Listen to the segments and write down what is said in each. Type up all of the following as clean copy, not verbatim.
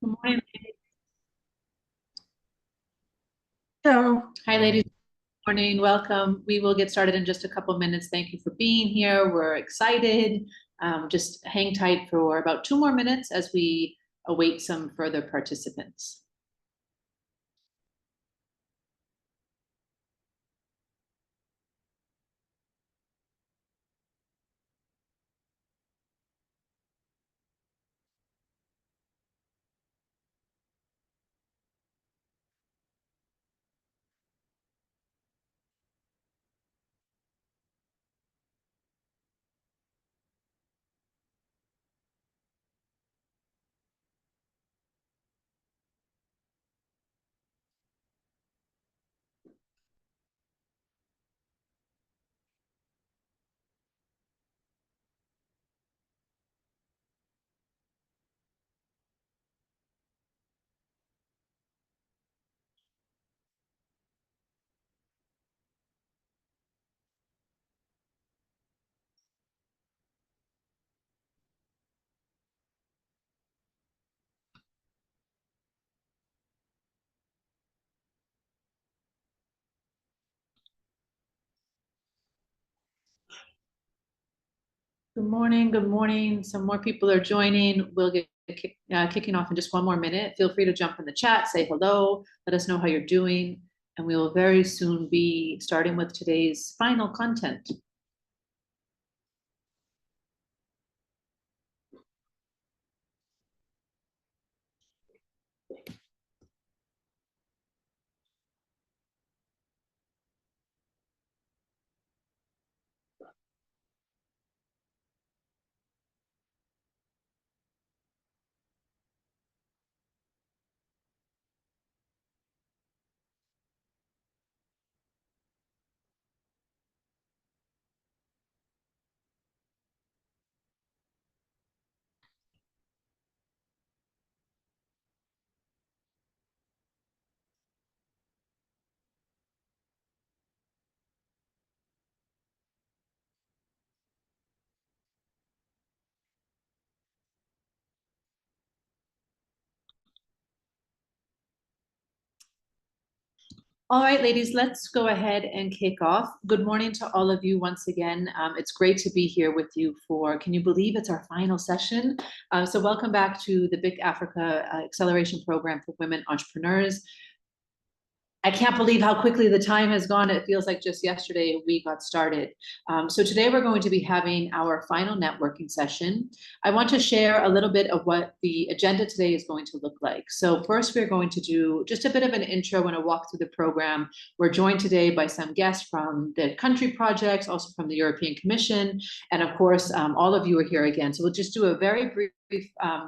Good morning. So, Hi, ladies. Good morning. Welcome. We will get started in just a couple minutes. Thank you for being here. We're excited. Just hang tight for about 2 more minutes as we await some further participants. Good morning. Good morning. Some more people are joining. We'll get kicking off in just 1 more minute. Feel free to jump in the chat, say hello, let us know how you're doing, and we will very soon be starting with today's final content. All right, ladies, let's go ahead and kick off. Good morning to all of you once again. It's great to be here with you for, can you believe it's our final session? So welcome back to the BIC Africa Acceleration Program for Women Entrepreneurs. I can't believe how quickly the time has gone. It feels like just yesterday we got started. So today we're going to be having our final networking session. I want to share a little bit of what the agenda today is going to look like. So first we're going to do just a bit of an intro and a walk through the program. We're joined today by some guests from the country projects, also from the European Commission, and of course, all of you are here again. So we'll just do a very brief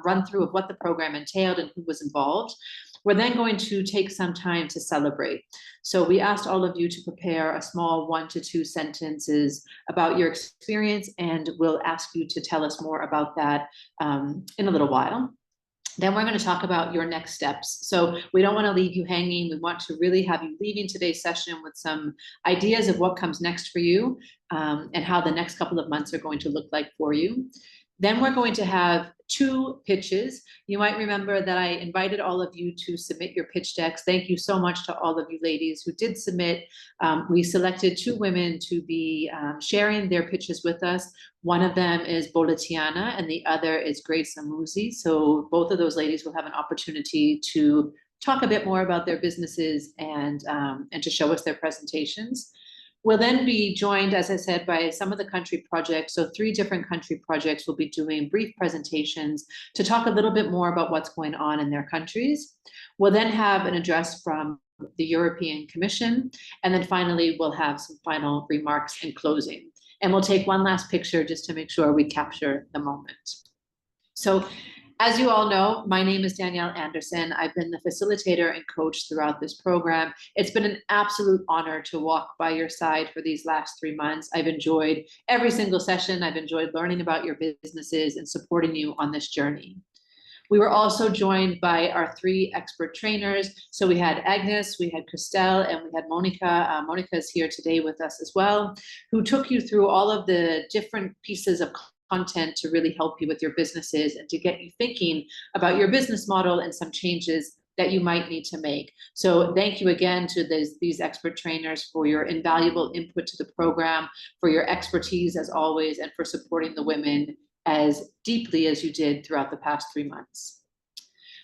run through of what the program entailed and who was involved. We're then going to take some time to celebrate. So we asked all of you to prepare a small 1 to 2 sentences about your experience, and we'll ask you to tell us more about that in a little while. Then we're going to talk about your next steps. So we don't want to leave you hanging. We want to really have you leaving today's session with some ideas of what comes next for you and how the next couple of months are going to look like for you. Then we're going to have 2 pitches. You might remember that I invited all of you to submit your pitch decks. Thank you so much to all of you ladies who did submit. We selected 2 women to be sharing their pitches with us. One of them is Boletiana and the other is Grace Amuzi. So both of those ladies will have an opportunity to talk a bit more about their businesses and to show us their presentations. We'll then be joined, as I said, by some of the country projects. So 3 different country projects will be doing brief presentations to talk a little bit more about what's going on in their countries. We'll then have an address from the European Commission. And then finally, we'll have some final remarks in closing. And we'll take one last picture just to make sure we capture the moment. So as you all know, my name is Danielle Anderson. I've been the facilitator and coach throughout this program. It's been an absolute honor to walk by your side for these last 3 months. I've enjoyed every single session. I've enjoyed learning about your businesses and supporting you on this journey. We were also joined by our 3 expert trainers. So we had Agnes, we had Christelle, and we had Monica. Monica is here today with us as well, who took you through all of the different pieces of content to really help you with your businesses and to get you thinking about your business model and some changes that you might need to make. So thank you again to these expert trainers for your invaluable input to the program, for your expertise as always, and for supporting the women as deeply as you did throughout the past 3 months.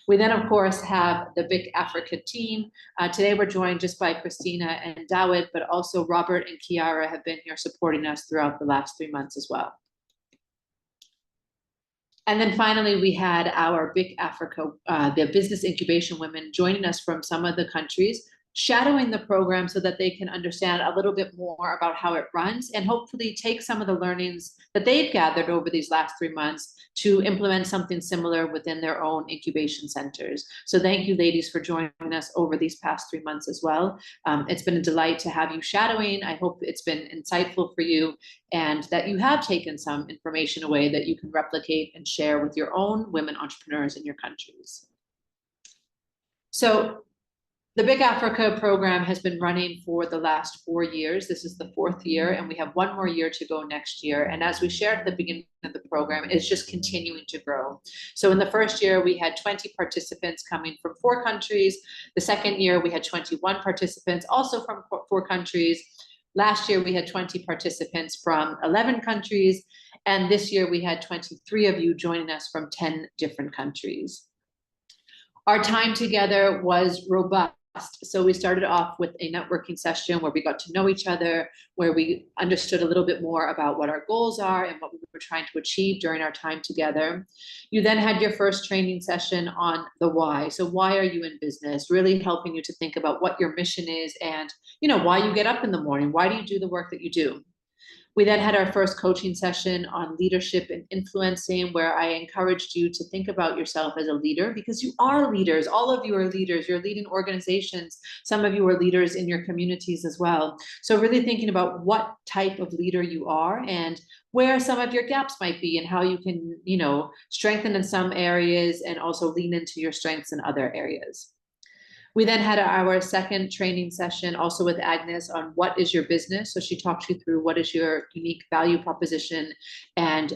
We then, of course, have the BIC Africa team. Today, we're joined just by Christina and Dawit, but also Robert and Kiara have been here supporting us throughout the last 3 months as well. And then finally, we had our BIC Africa, the business incubation women joining us from some of the countries, shadowing the program so that they can understand a little bit more about how it runs and hopefully take some of the learnings that they've gathered over these last 3 months to implement something similar within their own incubation centers. So thank you, ladies, for joining us over these past 3 months as well. It's been a delight to have you shadowing. I hope it's been insightful for you and that you have taken some information away that you can replicate and share with your own women entrepreneurs in your countries. So the BIC Africa program has been running for the last 4 years. This is the 4th year, and we have 1 more year to go next year. And as we shared at the beginning of the program, it's just continuing to grow. So in the first year, we had 20 participants coming from 4 countries. The second year, we had 21 participants, also from 4 countries. Last year, we had 20 participants from 11 countries. And this year, we had 23 of you joining us from 10 different countries. Our time together was robust. So we started off with a networking session where we got to know each other, where we understood a little bit more about what our goals are and what we were trying to achieve during our time together. You then had your first training session on the why. So why are you in business? Really helping you to think about what your mission is and, why you get up in the morning. Why do you do the work that you do? We then had our first coaching session on leadership and influencing, where I encouraged you to think about yourself as a leader, because you are leaders. All of you are leaders. You're leading organizations. Some of you are leaders in your communities as well. So really thinking about what type of leader you are and where some of your gaps might be and how you can, strengthen in some areas and also lean into your strengths in other areas. We then had our second training session also with Agnes on what is your business. So she talked you through what is your unique value proposition and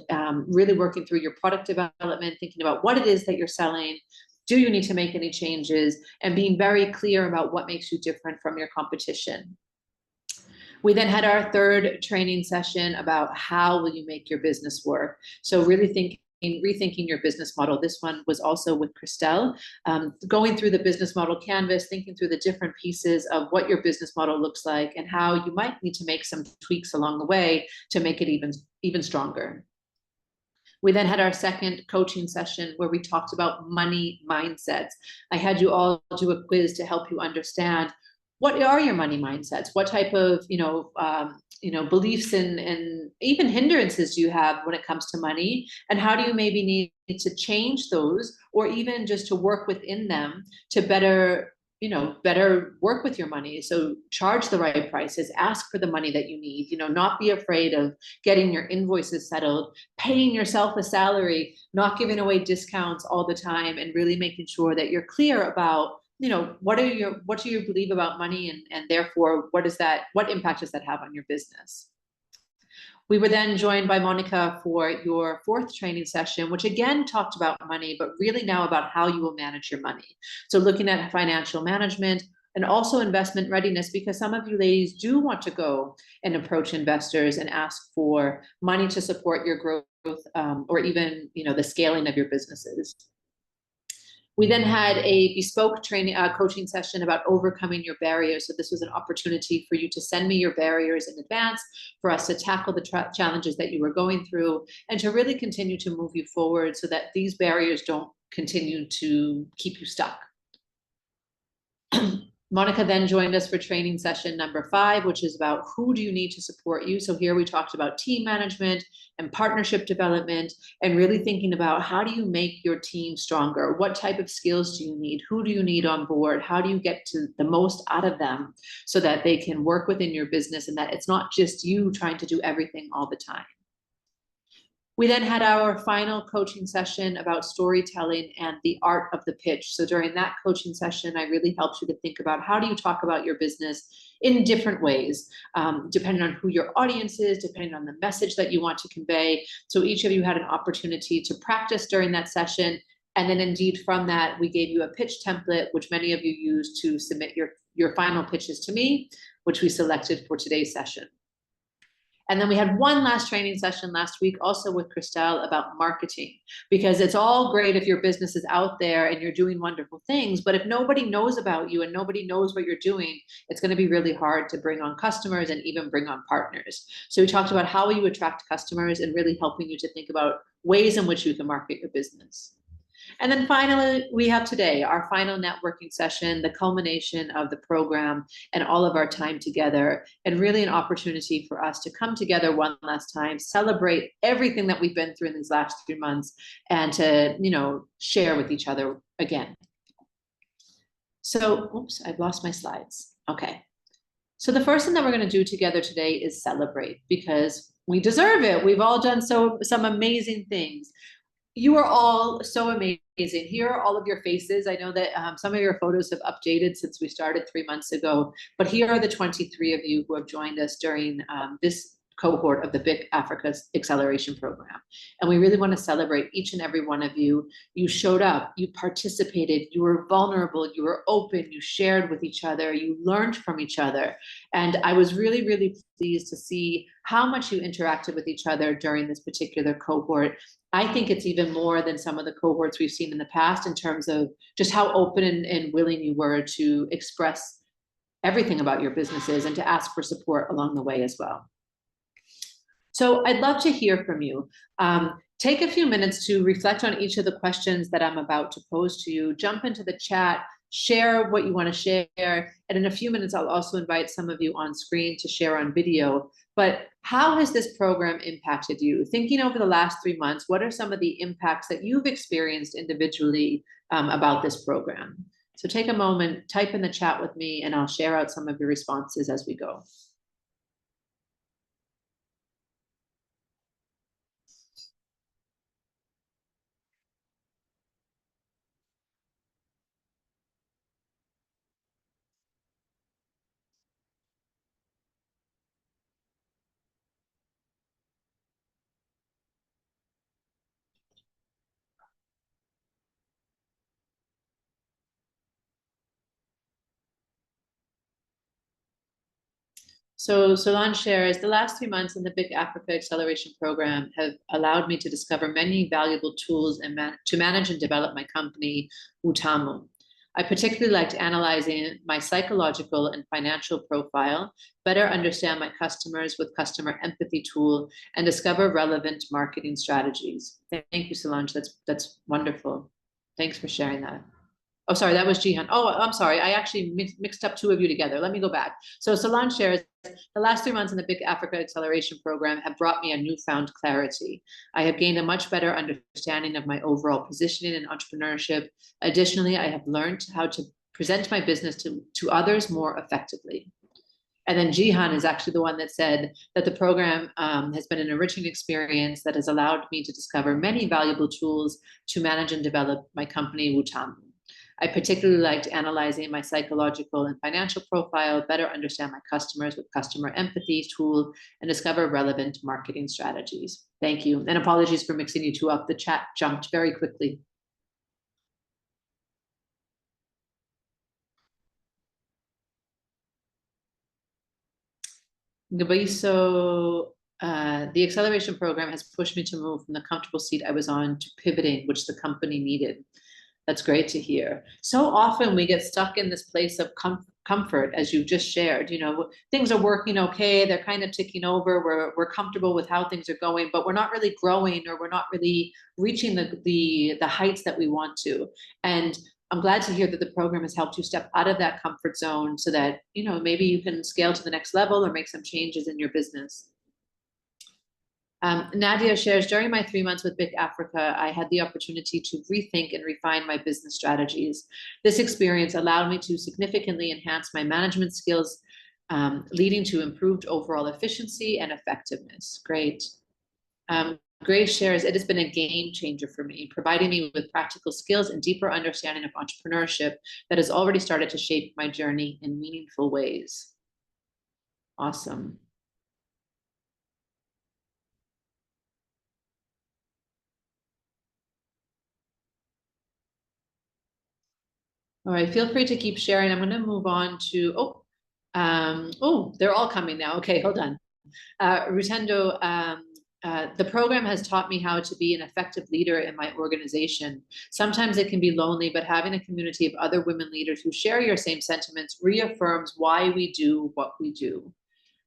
really working through your product development, thinking about what it is that you're selling. Do you need to make any changes? And being very clear about what makes you different from your competition. We then had our third training session about how will you make your business work. So really rethinking your business model. This one was also with Christelle, going through the business model canvas, thinking through the different pieces of what your business model looks like and how you might need to make some tweaks along the way to make it even stronger. We then had our second coaching session where we talked about money mindsets. I had you all do a quiz to help you understand what are your money mindsets? What type of, beliefs and even hindrances do you have when it comes to money? And how do you maybe need to change those or even just to work within them to better work with your money? So charge the right prices, ask for the money that you need, not be afraid of getting your invoices settled, paying yourself a salary, not giving away discounts all the time, and really making sure that you're clear about what do you believe about money and therefore what impact does that have on your business? We were then joined by Monica for your fourth training session, which again talked about money, but really now about how you will manage your money. So looking at financial management and also investment readiness, because some of you ladies do want to go and approach investors and ask for money to support your growth or even the scaling of your businesses. We then had a bespoke training coaching session about overcoming your barriers. So this was an opportunity for you to send me your barriers in advance, for us to tackle the challenges that you were going through, and to really continue to move you forward so that these barriers don't continue to keep you stuck. Monica then joined us for training session number 5, which is about who do you need to support you. So here we talked about team management and partnership development and really thinking about how do you make your team stronger? What type of skills do you need? Who do you need on board? How do you get to the most out of them so that they can work within your business and that it's not just you trying to do everything all the time? We then had our final coaching session about storytelling and the art of the pitch. So during that coaching session, I really helped you to think about how do you talk about your business in different ways, depending on who your audience is, depending on the message that you want to convey. So each of you had an opportunity to practice during that session. And then indeed from that, we gave you a pitch template, which many of you used to submit your final pitches to me, which we selected for today's session. And then we had one last training session last week, also with Christelle, about marketing, because it's all great if your business is out there and you're doing wonderful things, but if nobody knows about you and nobody knows what you're doing, it's going to be really hard to bring on customers and even bring on partners. So we talked about how you attract customers and really helping you to think about ways in which you can market your business. And then finally, we have today our final networking session, the culmination of the program and all of our time together, and really an opportunity for us to come together one last time, celebrate everything that we've been through in these last 3 months, and to, share with each other again. So, oops, I've lost my slides. Okay. So the first thing that we're going to do together today is celebrate, because we deserve it. We've all done some amazing things. You are all so amazing. Here are all of your faces. I know that some of your photos have updated since we started 3 months ago, but here are the 23 of you who have joined us during this cohort of the BIC Africa Acceleration Program. And we really want to celebrate each and every one of you. You showed up, you participated, you were vulnerable, you were open, you shared with each other, you learned from each other. And I was really, really pleased to see how much you interacted with each other during this particular cohort. I think it's even more than some of the cohorts we've seen in the past in terms of just how open and willing you were to express everything about your businesses and to ask for support along the way as well. So I'd love to hear from you. Take a few minutes to reflect on each of the questions that I'm about to pose to you. Jump into the chat, share what you want to share. And in a few minutes, I'll also invite some of you on screen to share on video. But how has this program impacted you? Thinking over the last 3 months, what are some of the impacts that you've experienced individually about this program? So take a moment, type in the chat with me, and I'll share out some of your responses as we go. So Solange shares, the last 3 months in the BIC Africa Acceleration Program have allowed me to discover many valuable tools and to manage and develop my company, Utamu. I particularly liked analyzing my psychological and financial profile, better understand my customers with customer empathy tool, and discover relevant marketing strategies. Thank you, Solange. That's wonderful. Thanks for sharing that. Oh, sorry, that was Jihan. Oh, I'm sorry. I actually mixed up 2 of you together. Let me go back. So Solange shares, the last 3 months in the BIC Africa Acceleration Program have brought me a newfound clarity. I have gained a much better understanding of my overall positioning in entrepreneurship. Additionally, I have learned how to present my business to others more effectively. And then Jihan is actually the one that said that the program has been an enriching experience that has allowed me to discover many valuable tools to manage and develop my company, Utamu. I particularly liked analyzing my psychological and financial profile, better understand my customers with customer empathy tool, and discover relevant marketing strategies. Thank you. And apologies for mixing you 2 up. The chat jumped very quickly. So the acceleration program has pushed me to move from the comfortable seat I was on to pivoting, which the company needed. That's great to hear. So often we get stuck in this place of comfort, as you've just shared. Things are working okay, they're kind of ticking over, we're comfortable with how things are going, but we're not really growing, or we're not really reaching the heights that we want to. And I'm glad to hear that the program has helped you step out of that comfort zone so that, maybe you can scale to the next level or make some changes in your business. Nadia shares, during my 3 months with BIC Africa, I had the opportunity to rethink and refine my business strategies. This experience allowed me to significantly enhance my management skills, leading to improved overall efficiency and effectiveness. Great. Grace shares, it has been a game changer for me, providing me with practical skills and deeper understanding of entrepreneurship that has already started to shape my journey in meaningful ways. Awesome. All right, feel free to keep sharing. I'm going to move on to, they're all coming now. Okay, hold on. Rutendo, the program has taught me how to be an effective leader in my organization. Sometimes it can be lonely, but having a community of other women leaders who share your same sentiments reaffirms why we do what we do.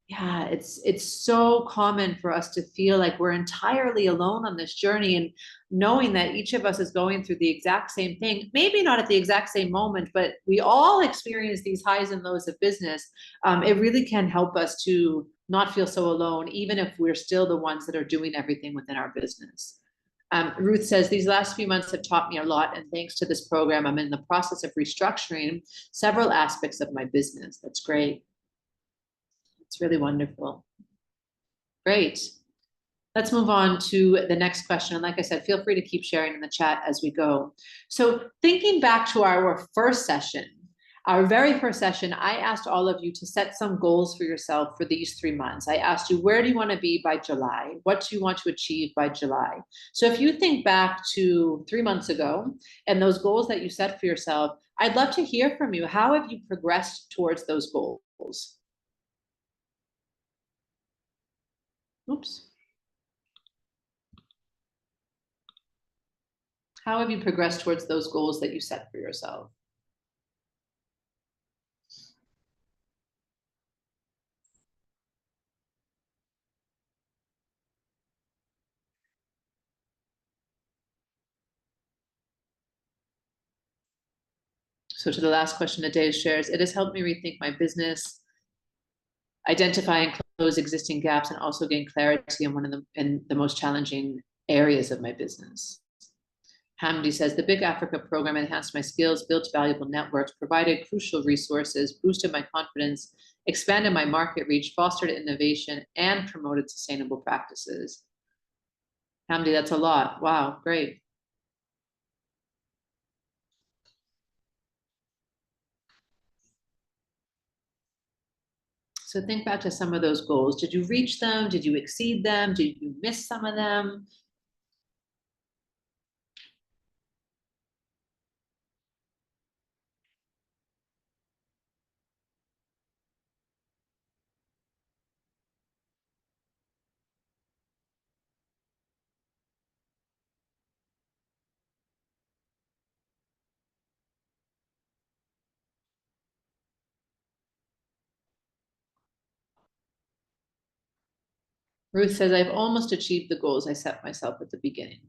Yeah, it's so common for us to feel like we're entirely alone on this journey, and knowing that each of us is going through the exact same thing, maybe not at the exact same moment, but we all experience these highs and lows of business. It really can help us to not feel so alone, even if we're still the ones that are doing everything within our business. Ruth says, these last few months have taught me a lot, and thanks to this program, I'm in the process of restructuring several aspects of my business. That's great. It's really wonderful. Great. Let's move on to the next question. And like I said, feel free to keep sharing in the chat as we go. So thinking back to our first session, our very first session, I asked all of you to set some goals for yourself for these 3 months. I asked you, where do you want to be by July? What do you want to achieve by July? So if you think back to 3 months ago and those goals that you set for yourself, I'd love to hear from you. How have you progressed towards those goals? Oops. How have you progressed towards those goals that you set for yourself? So to the last question that Dave shares, it has helped me rethink my business, identify and close existing gaps, and also gain clarity in the most challenging areas of my business. Hamdi says, the BIC Africa program enhanced my skills, built valuable networks, provided crucial resources, boosted my confidence, expanded my market reach, fostered innovation, and promoted sustainable practices. Hamdi, that's a lot. Wow, great. So think back to some of those goals. Did you reach them? Did you exceed them? Did you miss some of them? Ruth says, I've almost achieved the goals I set myself at the beginning.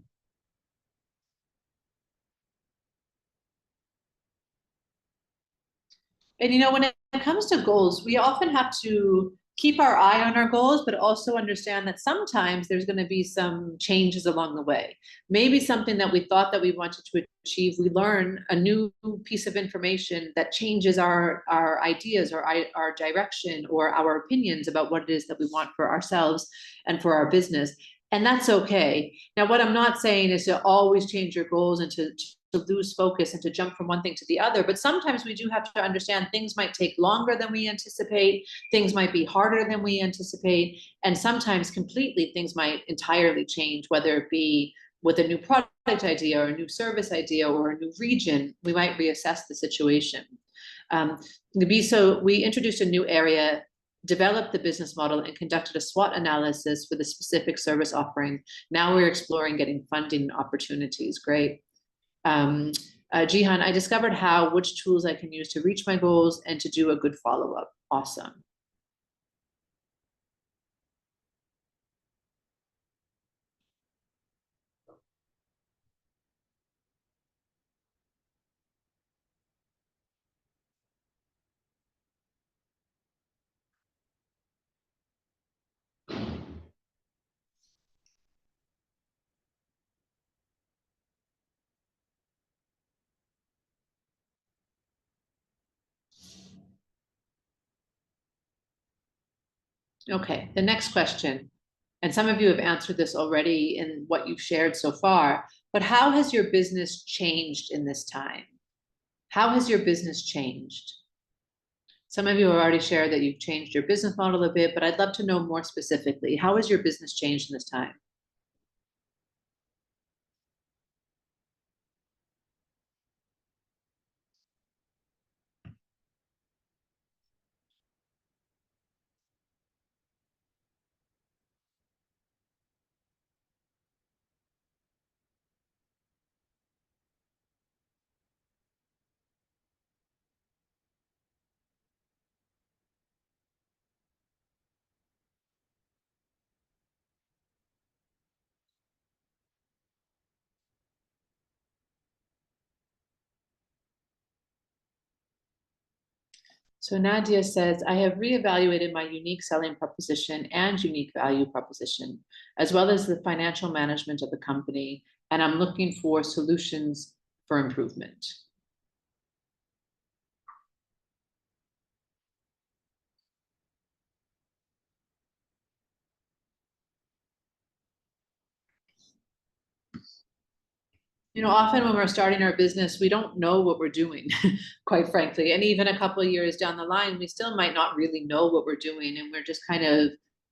And you know, when it comes to goals, we often have to keep our eye on our goals, but also understand that sometimes there's going to be some changes along the way. Maybe something that we thought that we wanted to achieve, we learn a new piece of information that changes our ideas or our direction or our opinions about what it is that we want for ourselves and for our business. And that's okay. Now, what I'm not saying is to always change your goals and to lose focus and to jump from one thing to the other. But sometimes we do have to understand things might take longer than we anticipate, things might be harder than we anticipate, and sometimes completely things might entirely change, whether it be with a new product idea or a new service idea or a new region. We might reassess the situation. So we introduced a new area, developed the business model, and conducted a SWOT analysis for the specific service offering. Now we're exploring getting funding opportunities. Great. Jihan, I discovered which tools I can use to reach my goals and to do a good follow-up. Awesome. Okay, the next question. And some of you have answered this already in what you've shared so far, but how has your business changed in this time? How has your business changed? Some of you have already shared that you've changed your business model a bit, but I'd love to know more specifically. How has your business changed in this time? So Nadia says, I have reevaluated my unique selling proposition and unique value proposition, as well as the financial management of the company, and I'm looking for solutions for improvement. Often when we're starting our business, we don't know what we're doing, quite frankly. And even a couple of years down the line, we still might not really know what we're doing. And we're just kind of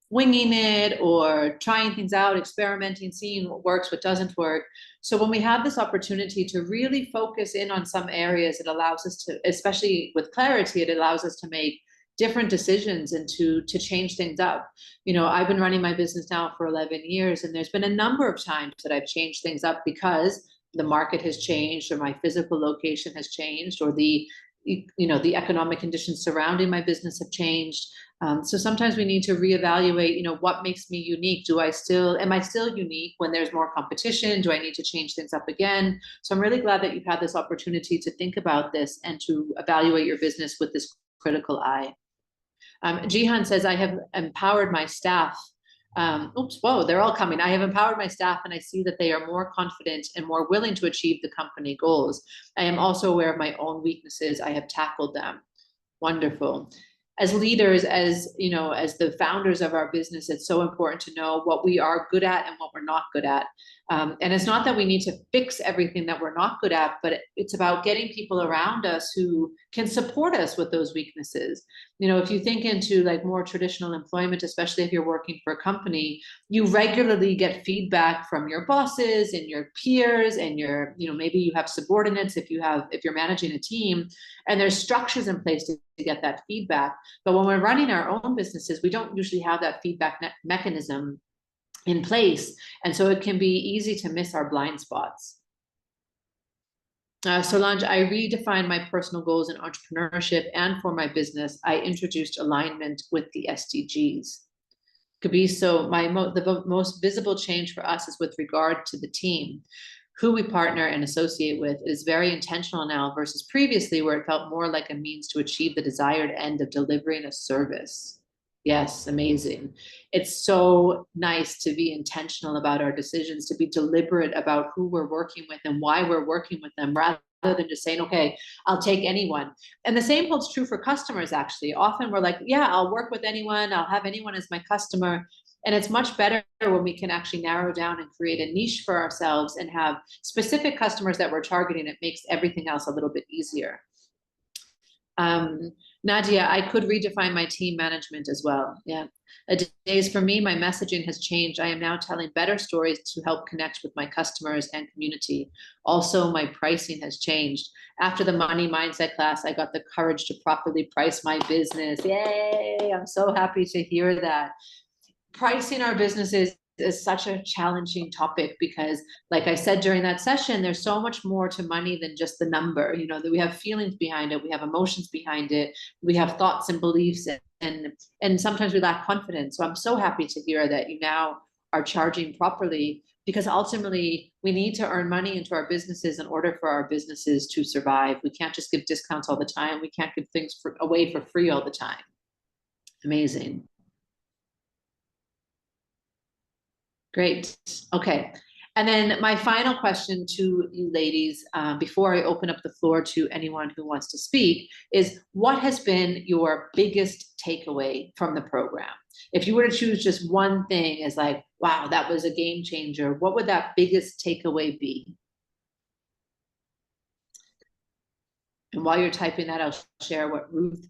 winging it or trying things out, experimenting, seeing what works, what doesn't work. So when we have this opportunity to really focus in on some areas, it allows us to, especially with clarity, it allows us to make different decisions and to change things up. I've been running my business now for 11 years, and there's been a number of times that I've changed things up because the market has changed, or my physical location has changed, or the economic conditions surrounding my business have changed. So sometimes we need to reevaluate, what makes me unique? Am I still unique when there's more competition? Do I need to change things up again? So I'm really glad that you've had this opportunity to think about this and to evaluate your business with this critical eye. Jihan says, I have empowered my staff. They're all coming. I have empowered my staff, and I see that they are more confident and more willing to achieve the company goals. I am also aware of my own weaknesses. I have tackled them. Wonderful. As leaders, as the founders of our business, it's so important to know what we are good at and what we're not good at. And it's not that we need to fix everything that we're not good at, but it's about getting people around us who can support us with those weaknesses. If you think into like more traditional employment, especially if you're working for a company, you regularly get feedback from your bosses and your peers and maybe you have subordinates if you're managing a team, and there's structures in place to get that feedback. But when we're running our own businesses, we don't usually have that feedback mechanism in place. And so it can be easy to miss our blind spots. Solange, I redefined my personal goals in entrepreneurship, and for my business, I introduced alignment with the SDGs. Could be so. The most visible change for us is with regard to the team, who we partner and associate with. It is very intentional now versus previously, where it felt more like a means to achieve the desired end of delivering a service. Yes, amazing. It's so nice to be intentional about our decisions, to be deliberate about who we're working with and why we're working with them, rather than just saying, okay, I'll take anyone. And the same holds true for customers, actually. Often we're like, yeah, I'll work with anyone. I'll have anyone as my customer. And it's much better when we can actually narrow down and create a niche for ourselves and have specific customers that we're targeting. It makes everything else a little bit easier. Nadia, I could redefine my team management as well. Yeah. Days for me, my messaging has changed. I am now telling better stories to help connect with my customers and community. Also, my pricing has changed. After the money mindset class, I got the courage to properly price my business. Yay! I'm so happy to hear that. Pricing our businesses is such a challenging topic because, like I said during that session, there's so much more to money than just the number. That we have feelings behind it, we have emotions behind it, we have thoughts and beliefs, and sometimes we lack confidence. So I'm so happy to hear that you now are charging properly, because ultimately we need to earn money into our businesses in order for our businesses to survive. We can't just give discounts all the time. We can't give things away for free all the time. Amazing. Great. Okay. And then my final question to you ladies, before I open up the floor to anyone who wants to speak, is what has been your biggest takeaway from the program? If you were to choose just one thing as like, wow, that was a game changer, what would that biggest takeaway be? And while you're typing that, I'll share what Ruth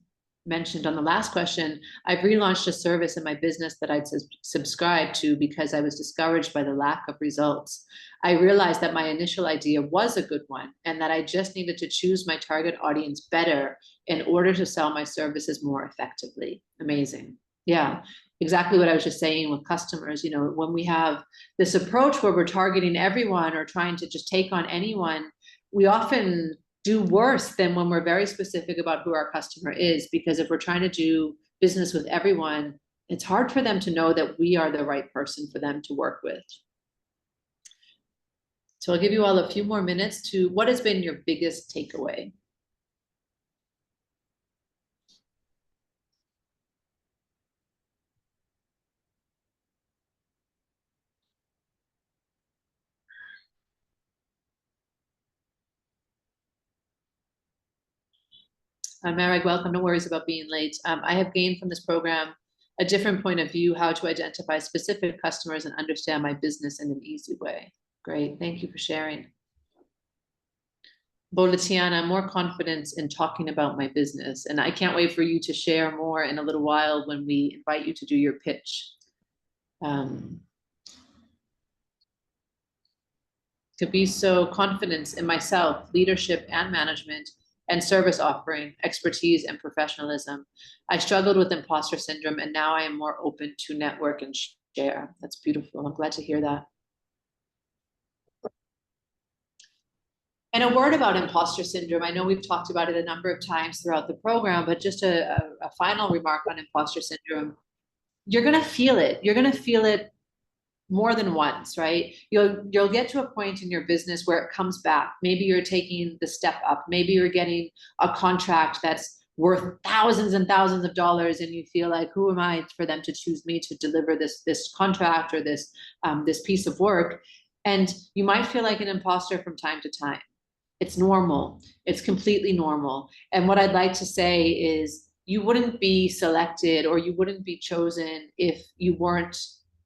mentioned on the last question. I've relaunched a service in my business that I'd subscribed to because I was discouraged by the lack of results. I realized that my initial idea was a good one and that I just needed to choose my target audience better in order to sell my services more effectively. Amazing. Yeah, exactly what I was just saying with customers. You know, when we have this approach where we're targeting everyone or trying to just take on anyone, we often do worse than when we're very specific about who our customer is, because if we're trying to do business with everyone, it's hard for them to know that we are the right person for them to work with. So I'll give you all a few more minutes to, what has been your biggest takeaway? Marek, welcome. No worries about being late. I have gained from this program a different point of view, how to identify specific customers and understand my business in an easy way. Great, thank you for sharing. Boletiana, more confidence in talking about my business. And I can't wait for you to share more in a little while when we invite you to do your pitch. To be so confident in myself, leadership and management, and service offering, expertise and professionalism. I struggled with imposter syndrome, and now I am more open to network and share. That's beautiful. I'm glad to hear that. And a word about imposter syndrome. I know we've talked about it a number of times throughout the program, but just a final remark on imposter syndrome. You're going to feel it. You're going to feel it more than once, right? You'll get to a point in your business where it comes back. Maybe you're taking the step up. Maybe you're getting a contract that's worth thousands and thousands of dollars, and you feel like, who am I for them to choose me to deliver this contract or this piece of work? And you might feel like an imposter from time to time. It's normal. It's completely normal. And what I'd like to say is, you wouldn't be selected or you wouldn't be chosen if you weren't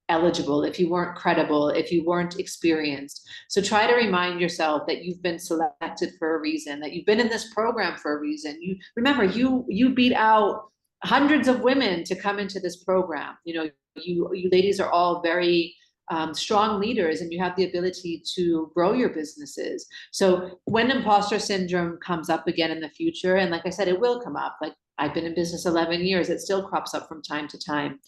eligible, if you weren't credible, if you weren't experienced. So try to remind yourself that you've been selected for a reason, that you've been in this program for a reason. You remember, you beat out hundreds of women to come into this program. You know, you ladies are all very strong leaders, and you have the ability to grow your businesses. So when imposter syndrome comes up again in the future, and like I said, it will come up. Like, I've been in business 11 years, it still crops up from time to time.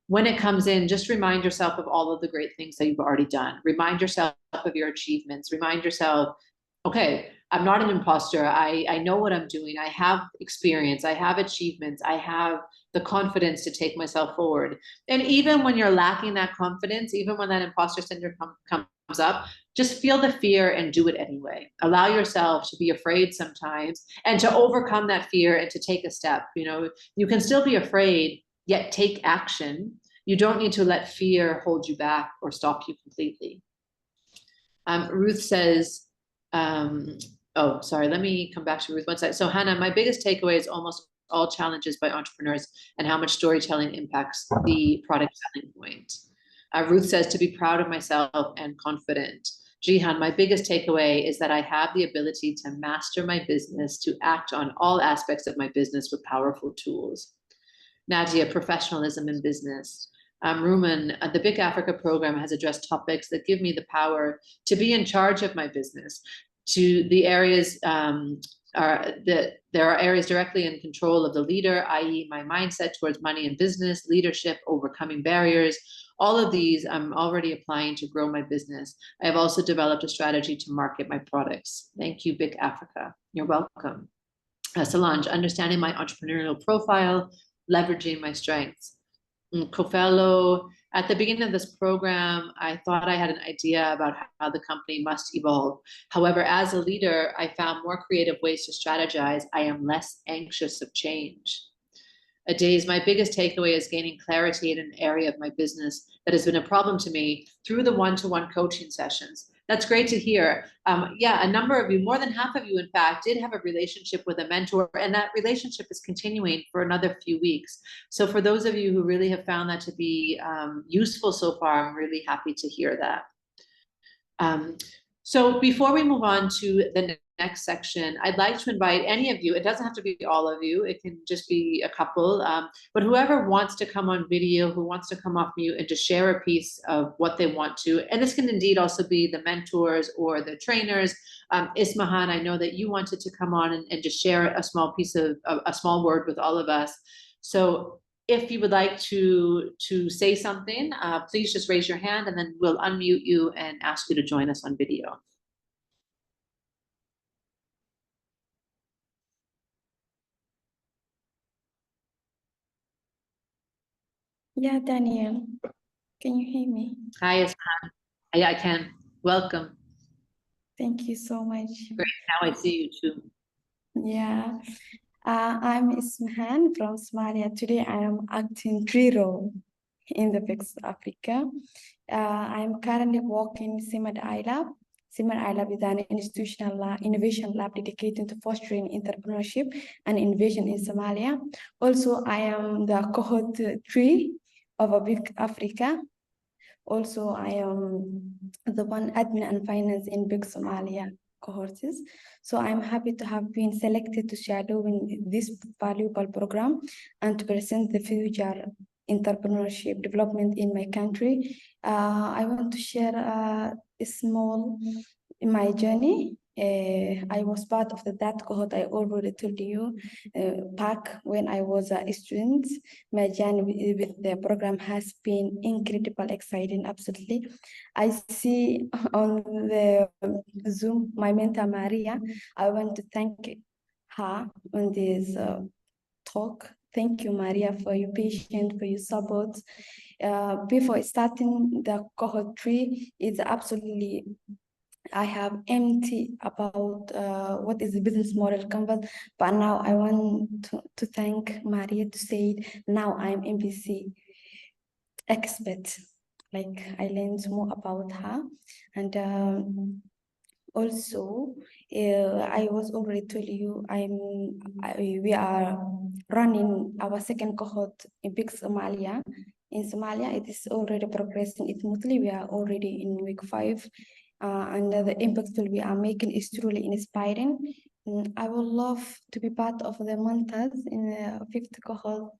When it comes in, just remind yourself of all of the great things that you've already done. Remind yourself of your achievements. Remind yourself, okay, I'm not an imposter. I know what I'm doing. I have experience. I have achievements. I have the confidence to take myself forward. And even when you're lacking that confidence, even when that imposter syndrome comes up, just feel the fear and do it anyway. Allow yourself to be afraid sometimes and to overcome that fear and to take a step. You know, you can still be afraid, yet take action. You don't need to let fear hold you back or stop you completely. Ruth says, oh, sorry, let me come back to Ruth one second. So Hannah, my biggest takeaway is almost all challenges by entrepreneurs and how much storytelling impacts the product selling point. Ruth says, to be proud of myself and confident. Jihan, my biggest takeaway is that I have the ability to master my business, to act on all aspects of my business with powerful tools. Nadia, professionalism in business. Ruman, the BIC Africa program has addressed topics that give me the power to be in charge of my business. To the areas there are areas directly in control of the leader, i.e. my mindset towards money and business, leadership, overcoming barriers. All of these I'm already applying to grow my business. I have also developed a strategy to market my products. Thank you, BIC Africa. You're welcome. Solange, understanding my entrepreneurial profile, leveraging my strengths. Kofelo, at the beginning of this program, I thought I had an idea about how the company must evolve. However, as a leader, I found more creative ways to strategize. I am less anxious of change. Adays, my biggest takeaway is gaining clarity in an area of my business that has been a problem to me through the one-to-one coaching sessions. That's great to hear. Yeah, a number of you, more than half of you, in fact, did have a relationship with a mentor, and that relationship is continuing for another few weeks. So for those of you who really have found that to be useful so far, I'm really happy to hear that. So before we move on to the next section, I'd like to invite any of you, it doesn't have to be all of you, it can just be a couple, but whoever wants to come on video, who wants to come off mute and just share a piece of what they want to, and this can indeed also be the mentors or the trainers. Ismahan, I know that you wanted to come on and just share a small piece of, a small word with all of us. So if you would like to say something, please just raise your hand and then we'll unmute you and ask you to join us on video. Yeah, Daniel, can you hear me? Hi, Ismahan. Yeah, I can. Welcome. Thank you so much. Great. Now I see you too. Yeah, I'm Ismahan from Somalia. Today I am acting three role in the BIC Africa. I am currently working Simad iLab. Simad iLab is an institutional innovation lab dedicated to fostering entrepreneurship and innovation in Somalia. Also, I am the cohort 3 of a BIC Africa. Also, I am the one admin and finance in BIC Somalia cohorts. So I'm happy to have been selected to shadow in this valuable program and to present the future entrepreneurship development in my country. I want to share a small in my journey. I was part of that cohort I already told you back when I was a student. My journey with the program has been incredible, exciting, absolutely. I see on the Zoom my mentor Maria. I want to thank her on this talk. Thank you, Maria, for your patience, for your support. Before starting the cohort 3, it's absolutely I have empty about what is the business model canvas, but now I want to thank Maria to say now I'm MBC expert. Like I learned more about her, and also I was already told you we are running our second cohort in BIC Somalia. In Somalia, it is already progressing smoothly. We are already in week 5. And the impact we are making is truly inspiring. I would love to be part of the mentors in the 5th cohort.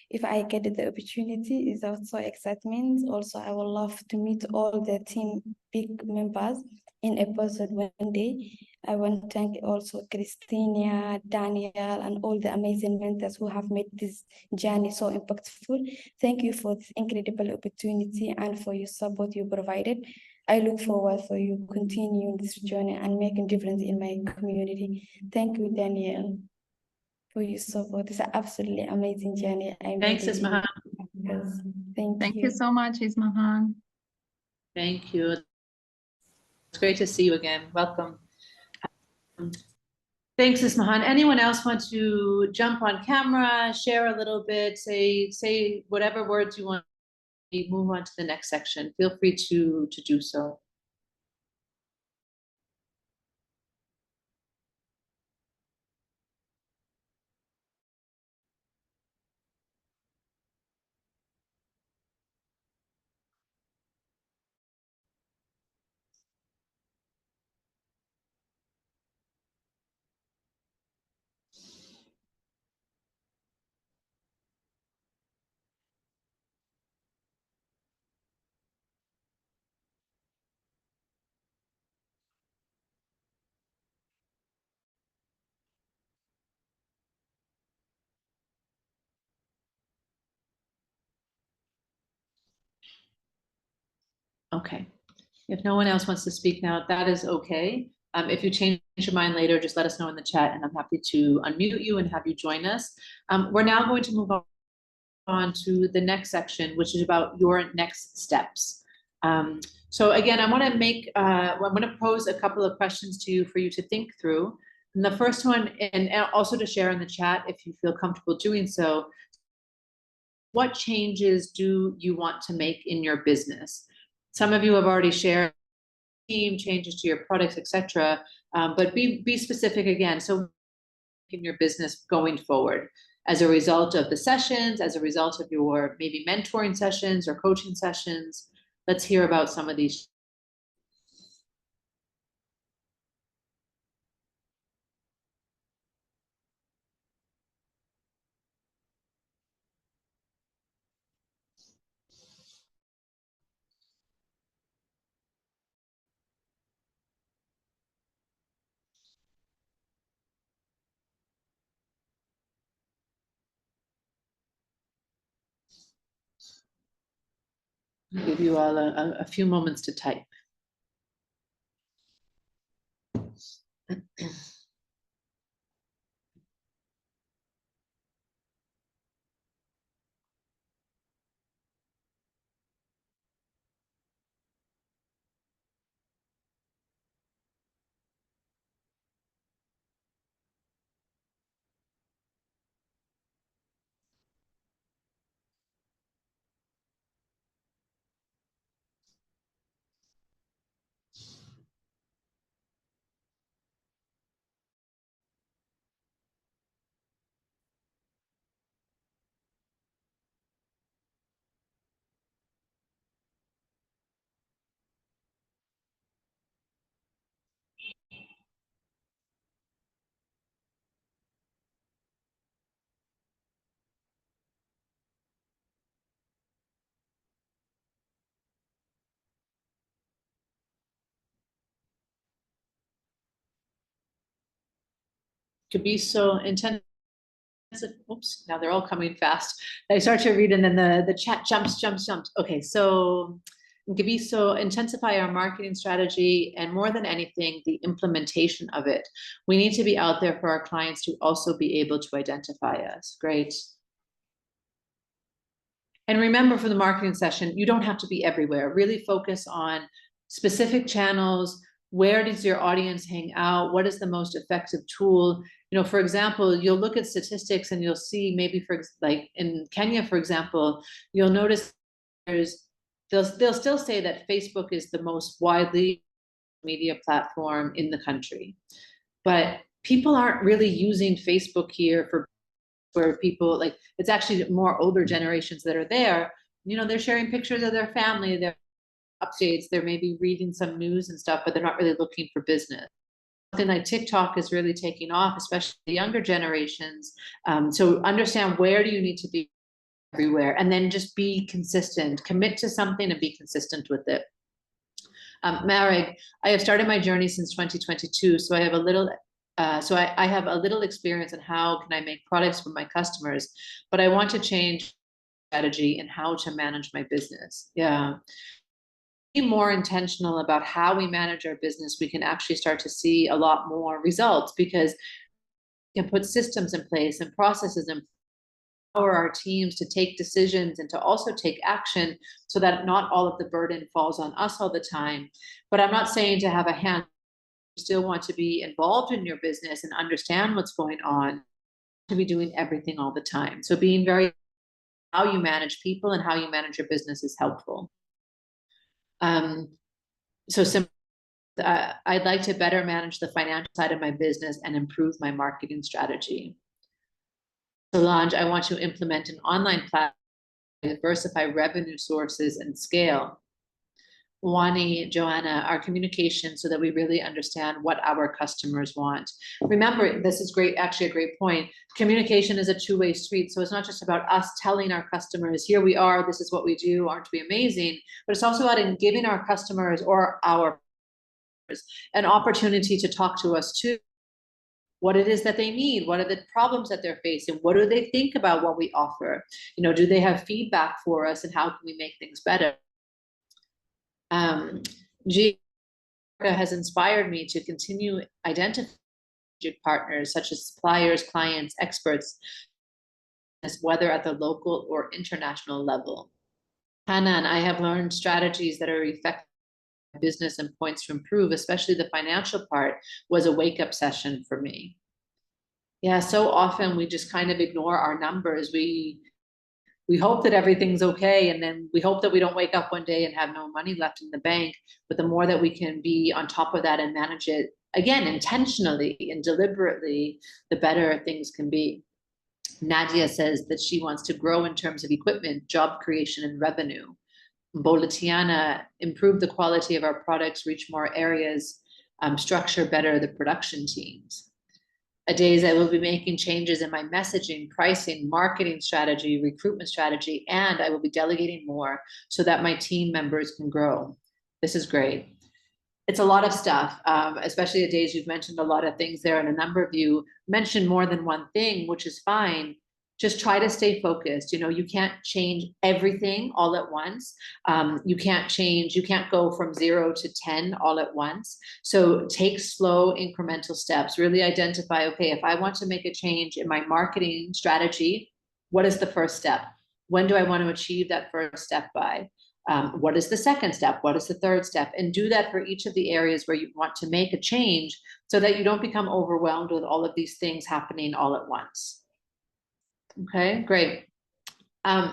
If I get the opportunity, is also excitement. Also, I would love to meet all the team BIC members in a person one day. I want to thank also Christina, Daniel, and all the amazing mentors who have made this journey so impactful. Thank you for this incredible opportunity and for your support you provided. I look forward for you continuing this journey and making difference in my community. Thank you, Daniel, for your support. It's an absolutely amazing journey. Thanks, Ismahan. Thank you so much, Ismahan. Thank you. It's great to see you again. Welcome. Thanks, Ismahan. Anyone else want to jump on camera, share a little bit, say whatever words you want? Move on to the next section. Feel free to do so. Okay. If no one else wants to speak now, that is okay. If you change your mind later, just let us know in the chat and I'm happy to unmute you and have you join us. We're now going to move on to the next section, which is about your next steps. So again, I want to pose a couple of questions to you for you to think through. And the first one, and also to share in the chat if you feel comfortable doing so, what changes do you want to make in your business? Some of you have already shared team, changes to your products, etc. But be specific again. So in your business going forward as a result of the sessions, as a result of your maybe mentoring sessions or coaching sessions. Let's hear about some of these. I'll give you all a few moments to type. Could be so intense. Oops, now they're all coming fast. I start to read and then the chat jumps. Okay, so Gabiso, intensify our marketing strategy and more than anything, the implementation of it. We need to be out there for our clients to also be able to identify us. Great. And remember for the marketing session, you don't have to be everywhere. Really focus on specific channels. Where does your audience hang out? What is the most effective tool? You know, for example, you'll look at statistics and you'll see maybe for like in Kenya, for example, you'll notice they'll still say that Facebook is the most widely media platform in the country, but people aren't really using Facebook here for where people like it's actually more older generations that are there. You know, they're sharing pictures of their family, their updates, they're maybe reading some news and stuff, but they're not really looking for business. Something like TikTok is really taking off, especially the younger generations. So understand where do you need to be everywhere, and then just be consistent, commit to something and be consistent with it. Marek, I have started my journey since 2022, so I have a little I have a little experience in how can I make products for my customers, but I want to change strategy and how to manage my business. Yeah. Be more intentional about how we manage our business, we can actually start to see a lot more results because we can put systems in place and processes in empower our teams to take decisions and to also take action so that not all of the burden falls on us all the time. But I'm not saying to have a hand, you still want to be involved in your business and understand what's going on, to be doing everything all the time. So being very how you manage people and how you manage your business is helpful. I'd like to better manage the financial side of my business and improve my marketing strategy. Solange, I want to implement an online platform to diversify revenue sources and scale. Wani, Joanna, our communication so that we really understand what our customers want. Remember, this is great, actually a great point. Communication is a two-way street. So it's not just about us telling our customers, here we are, this is what we do, aren't we amazing? But it's also about giving our customers or our an opportunity to talk to us too. What it is that they need, what are the problems that they're facing, what do they think about what we offer? You know, do they have feedback for us and how can we make things better? BIC Africa has inspired me to continue identifying partners such as suppliers, clients, experts, whether at the local or international level. Hanan, I have learned strategies that are effective in business and points to improve, especially the financial part was a wake-up session for me. Yeah, so often we just kind of ignore our numbers. We we hope that everything's okay, and then we hope that we don't wake up one day and have no money left in the bank. But the more that we can be on top of that and manage it, again, intentionally and deliberately, the better things can be. Nadia says that she wants to grow in terms of equipment, job creation, and revenue. Boletiana, improve the quality of our products, reach more areas, structure better the production teams. Adays, I will be making changes in my messaging, pricing, marketing strategy, recruitment strategy, and I will be delegating more so that my team members can grow. This is great. It's a lot of stuff, especially Adays, you've mentioned a lot of things there, and a number of you mentioned more than one thing, which is fine. Just try to stay focused. You know, you can't change everything all at once. You can't go from 0 to 10 all at once. So take slow incremental steps, really identify, okay, if I want to make a change in my marketing strategy, what is the first step? When do I want to achieve that first step by? What is the second step? What is the third step? And do that for each of the areas where you want to make a change so that you don't become overwhelmed with all of these things happening all at once. Okay, great.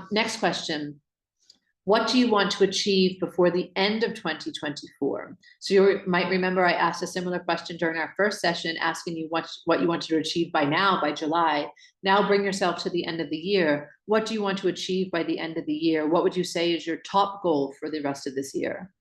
Next question. What do you want to achieve before the end of 2024? So you might remember I asked a similar question during our first session, asking you what you wanted to achieve by now, by July. Now bring yourself to the end of the year. What do you want to achieve by the end of the year? What would you say is your top goal for the rest of this year?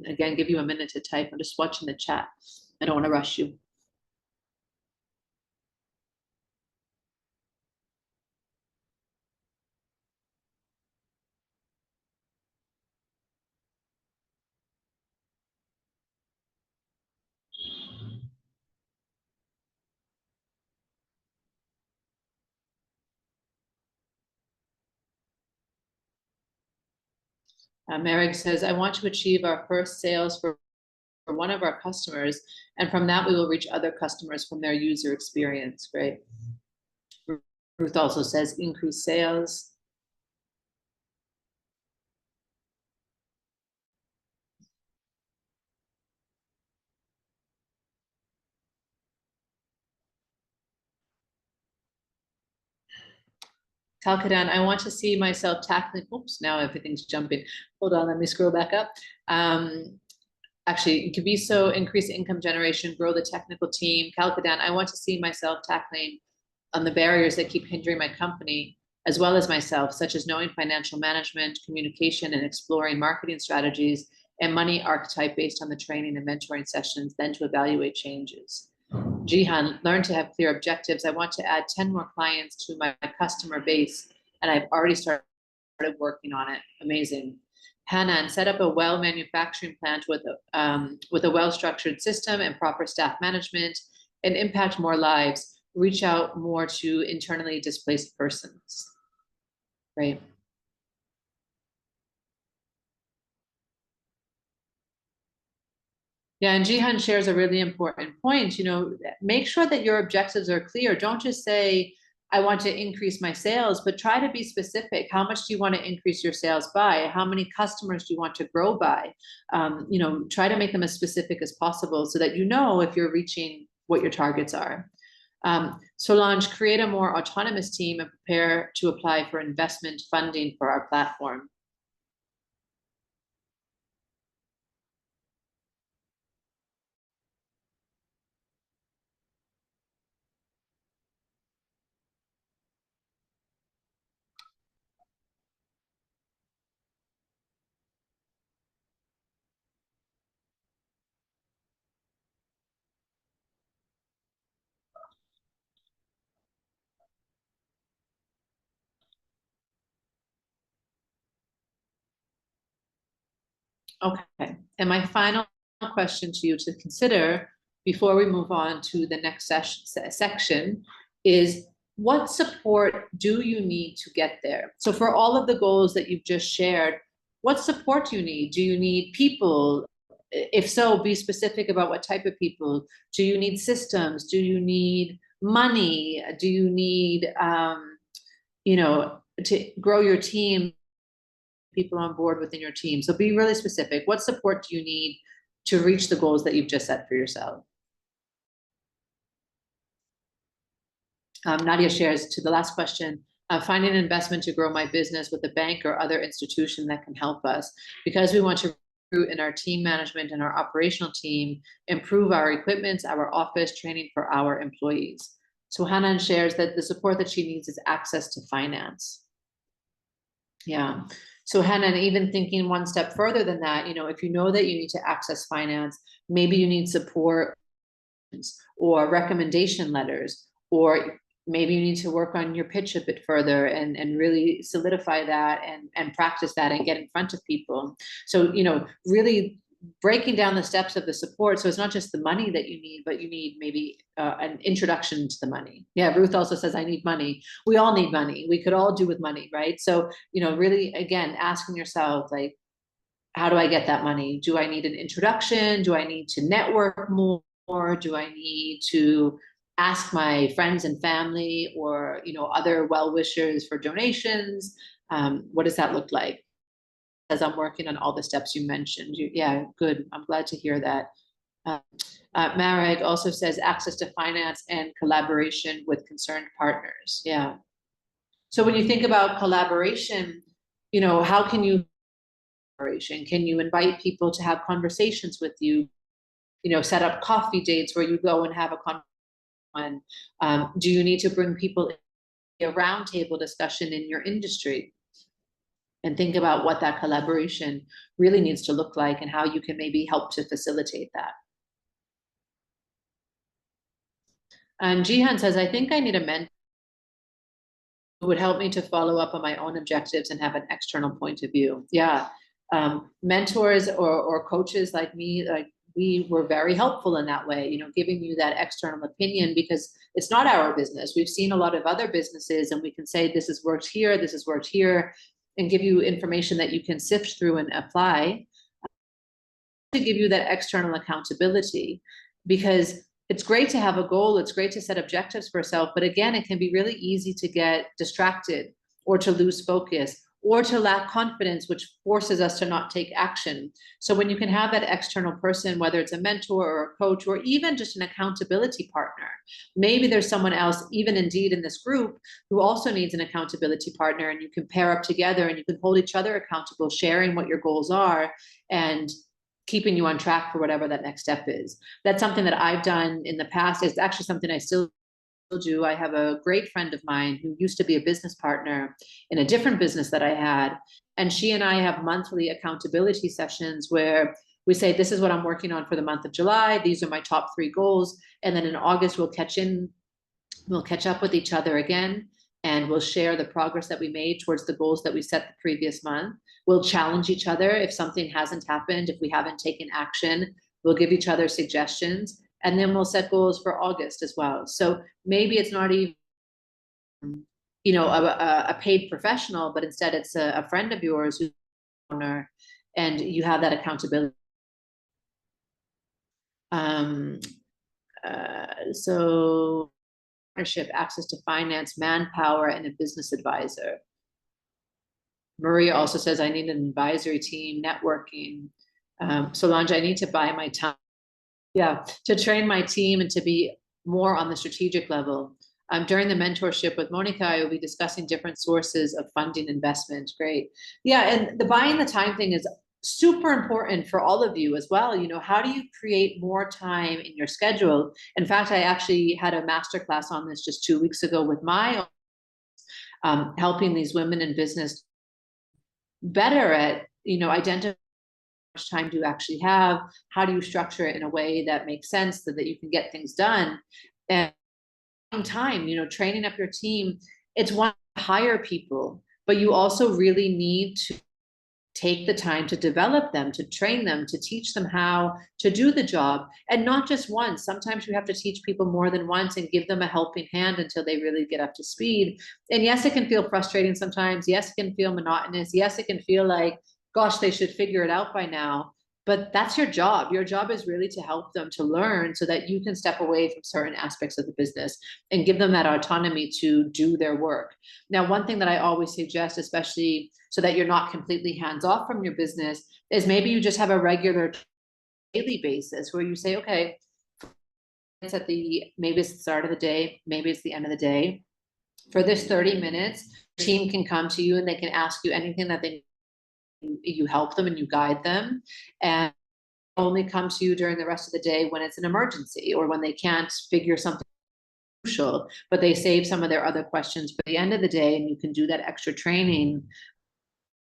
Again, give you a minute to type. I'm just watching the chat. I don't want to rush you. Merrick says, I want to achieve our first sales for one of our customers, and from that we will reach other customers from their user experience. Great. Ruth also says increase sales. Kalkadan, I want to see myself tackling, oops, now everything's jumping. Hold on, let me scroll back up. Actually, Kaviso, increase income generation, grow the technical team. Kalkadan, I want to see myself tackling on the barriers that keep hindering my company, as well as myself, such as knowing financial management, communication, and exploring marketing strategies, and money archetype based on the training and mentoring sessions, then to evaluate changes. Jihan, learn to have clear objectives. I want to add 10 more clients to my customer base, and I've already started working on it. Amazing. Hanan, set up a well manufacturing plant with a well-structured system and proper staff management, and impact more lives. Reach out more to internally displaced persons. Right. Yeah, and Jihan shares a really important point. You know, make sure that your objectives are clear. Don't just say, I want to increase my sales, but try to be specific. How much do you want to increase your sales by? How many customers do you want to grow by? You know, try to make them as specific as possible so that you know if you're reaching what your targets are. Solange, create a more autonomous team and prepare to apply for investment funding for our platform. Okay, and my final question to you to consider before we move on to the next section is, what support do you need to get there? So for all of the goals that you've just shared, What support do you need? Do you need people? If so, be specific about what type of people. Do you need systems? Do you need money? Do you need, to grow your team, people on board within your team? So be really specific. What support do you need to reach the goals that you've just set for yourself? Nadia shares to the last question, finding an investment to grow my business with a bank or other institution that can help us, because we want to recruit in our team management and our operational team, improve our equipment, our office training for our employees. So Hanan shares that the support that she needs is access to finance. Yeah. So Hanan, even thinking one step further than that, if you know that you need to access finance, maybe you need support or recommendation letters, or maybe you need to work on your pitch a bit further and really solidify that and practice that and get in front of people. So, really breaking down the steps of the support. So it's not just the money that you need, but you need maybe an introduction to the money. Yeah, Ruth also says, I need money. We all need money. We could all do with money, right? So, really, again, asking yourself, like, how do I get that money? Do I need an introduction? Do I need to network more? Do I need to ask my friends and family or other well-wishers for donations? What does that look like? As I'm working on all the steps you mentioned. Yeah, good. I'm glad to hear that. Marek also says access to finance and collaboration with concerned partners. Yeah. So when you think about collaboration, how can you Can you invite people to have conversations with you? Set up coffee dates where you go and have a conversation. Do you need to bring people in a roundtable discussion in your industry? And think about what that collaboration really needs to look like and how you can maybe help to facilitate that. And Jihan says, I think I need a mentor who would help me to follow up on my own objectives and have an external point of view. Yeah. Mentors or coaches like me, we were very helpful in that way, giving you that external opinion, because it's not our business. We've seen a lot of other businesses and we can say, this has worked here, this has worked here, and give you information that you can sift through and apply to give you that external accountability. Because it's great to have a goal, it's great to set objectives for yourself, but again, it can be really easy to get distracted or to lose focus or to lack confidence, which forces us to not take action. So when you can have that external person, whether it's a mentor or a coach, or even just an accountability partner, maybe there's someone else, even indeed in this group, who also needs an accountability partner, and you can pair up together and you can hold each other accountable, sharing what your goals are and keeping you on track for whatever that next step is. That's something that I've done in the past. It's actually something I still do. I have a great friend of mine who used to be a business partner in a different business that I had. And she and I have monthly accountability sessions where we say, this is what I'm working on for the month of July. These are my top 3 goals. And then in August, we'll catch up with each other again, and we'll share the progress that we made towards the goals that we set the previous month. We'll challenge each other if something hasn't happened, if we haven't taken action. We'll give each other suggestions. And then we'll set goals for August as well. So maybe it's not even, a paid professional, but instead it's a friend of yours who's an owner, and you have that accountability. So partnership, access to finance, manpower, and a business advisor. Maria also says, I need an advisory team, networking. Solange, I need to buy my time. Yeah, to train my team and to be more on the strategic level. During the mentorship with Monica, I will be discussing different sources of funding investment. Great. Yeah, and the buying the time thing is super important for all of you as well. How do you create more time in your schedule? In fact, I actually had a masterclass on this just 2 weeks ago with my helping these women in business better at, identifying how much time do you actually have? How do you structure it in a way that makes sense so that you can get things done? And time, training up your team, it's one to hire people, but you also really need to take the time to develop them, to train them, to teach them how to do the job, and not just once. Sometimes you have to teach people more than once and give them a helping hand until they really get up to speed. And yes, it can feel frustrating sometimes. Yes, it can feel monotonous. Yes, it can feel like, gosh, they should figure it out by now. But that's your job. Your job is really to help them to learn so that you can step away from certain aspects of the business and give them that autonomy to do their work. Now, one thing that I always suggest, especially so that you're not completely hands off from your business, is maybe you just have a regular daily basis where you say, okay, it's maybe it's the start of the day, maybe it's the end of the day. For this 30 minutes, the team can come to you and they can ask you anything that they you help them and you guide them, and only come to you during the rest of the day when it's an emergency or when they can't figure something crucial, but they save some of their other questions for the end of the day, and you can do that extra training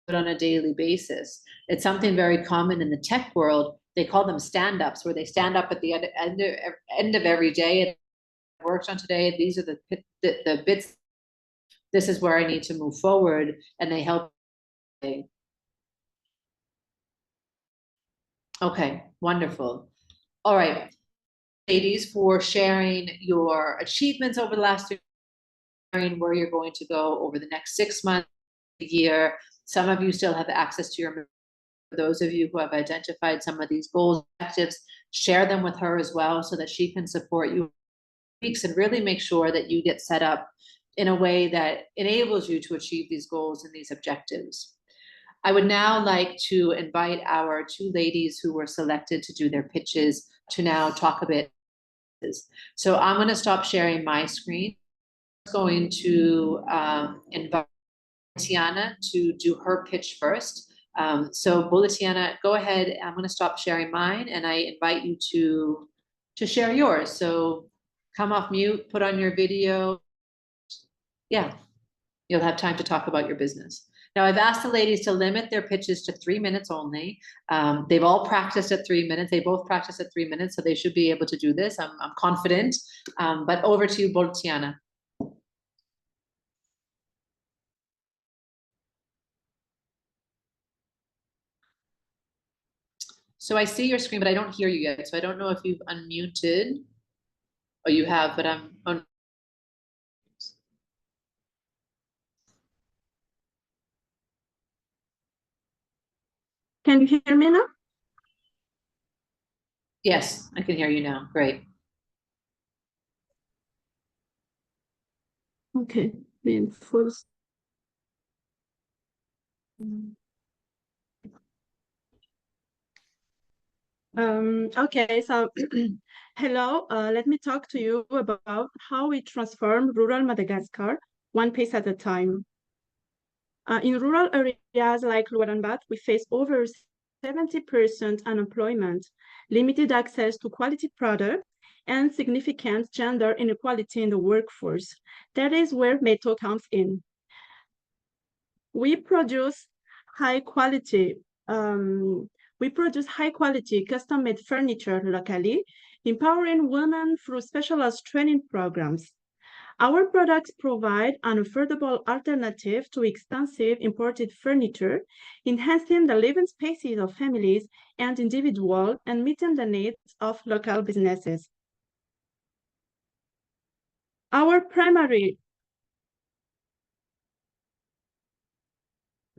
on a daily basis. It's something very common in the tech world. They call them stand-ups, where they stand up at the end of every day and worked on today. These are the bits. This is where I need to move forward, and they help. Okay, wonderful. All right, ladies, for sharing your achievements over the last 3 years, where you're going to go over the next 6 months, a year. Some of you still have access to your. For those of you who have identified some of these goals, objectives, share them with her as well so that she can support you and really make sure that you get set up in a way that enables you to achieve these goals and these objectives. I would now like to invite our 2 ladies who were selected to do their pitches to now talk a bit. So I'm going to stop sharing my screen. I'm going to invite Tiana to do her pitch first. So Boletiana, go ahead. I'm going to stop sharing mine, and I invite you to share yours. So come off mute, put on your video. Yeah, you'll have time to talk about your business. Now, I've asked the ladies to limit their pitches to 3 minutes only. They've all practiced at 3 minutes. They both practiced at 3 minutes, so they should be able to do this. I'm confident. But over to you, Boletiana. So I see your screen, but I don't hear you yet. So I don't know if you've unmuted. Oh, you have, but I'm. Oh. Can you hear me now? Yes, I can hear you now. Great. Okay, then first. Okay, so hello, let me talk to you about how we transform rural Madagascar one piece at a time. In rural areas like Luaranbat, we face over 70% unemployment, limited access to quality products, and significant gender inequality in the workforce. That is where Meto comes in. We produce high quality custom-made furniture locally, empowering women through specialized training programs. Our products provide an affordable alternative to expensive imported furniture, enhancing the living spaces of families and individuals and meeting the needs of local businesses. Our primary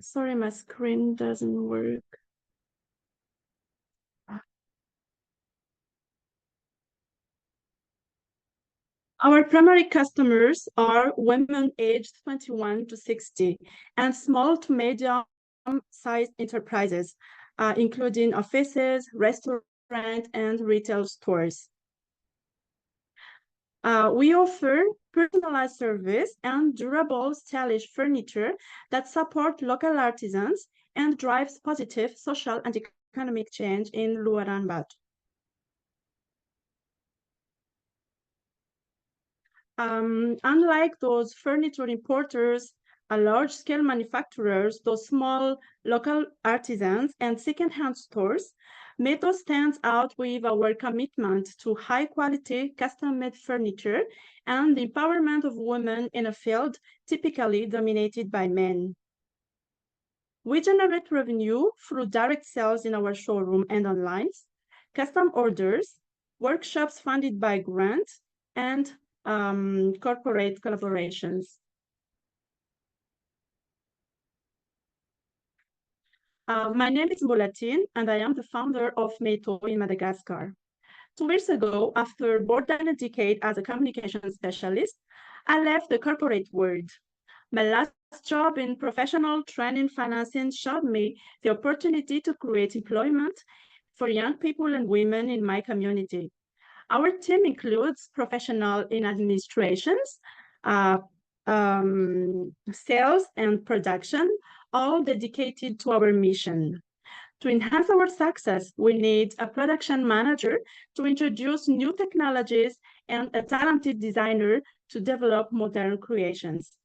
Sorry, my screen doesn't work. Our primary customers are women aged 21 to 60 and small to medium-sized enterprises, including offices, restaurants, and retail stores. We offer personalized service and durable, stylish furniture that support local artisans and drives positive social and economic change in Luaranbat. Unlike those furniture importers, large-scale manufacturers, those small local artisans and second-hand stores, Meto stands out with our commitment to high-quality, custom-made furniture and the empowerment of women in a field typically dominated by men. We generate revenue through direct sales in our showroom and online, custom orders, workshops funded by grants, and corporate collaborations. My name is Bolatine, and I am the founder of Meto in Madagascar. 2 years ago, after more than a decade as a communication specialist, I left the corporate world. My last job in professional training financing showed me the opportunity to create employment for young people and women in my community. Our team includes professionals in administrations, sales, and production, all dedicated to our mission. To enhance our success, we need a production manager to introduce new technologies and a talented designer to develop modern creations.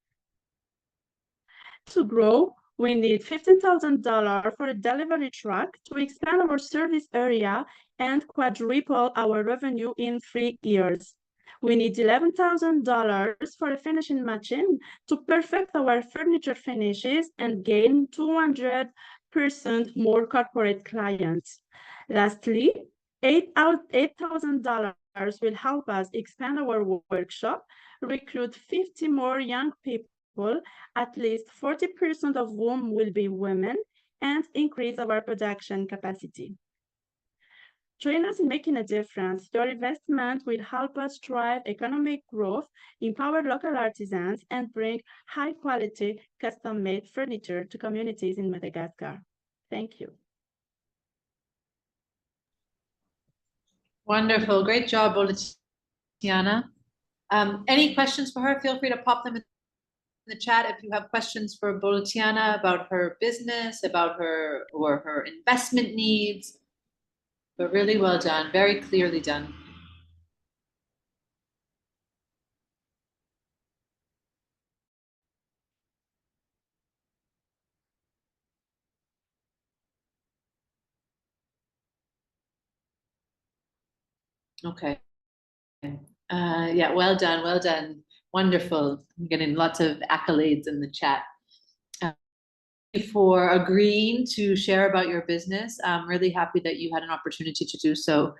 To grow, we need $15,000 for a delivery truck to expand our service area and quadruple our revenue in 3 years. We need $11,000 for a finishing machine to perfect our furniture finishes and gain 200% more corporate clients. Lastly, $8,000 will help us expand our workshop, recruit 50 more young people, at least 40% of whom will be women, and increase our production capacity. Join us in making a difference. Your investment will help us drive economic growth, empower local artisans, and bring high-quality, custom-made furniture to communities in Madagascar. Thank you. Wonderful. Great job, Boletiana. Any questions for her? Feel free to pop them in the chat if you have questions for Boletiana about her business, about her or her investment needs. But really well done, very clearly done. Okay. Yeah, well done, well done. Wonderful. I'm getting lots of accolades in the chat. For agreeing to share about your business. I'm really happy that you had an opportunity to do so.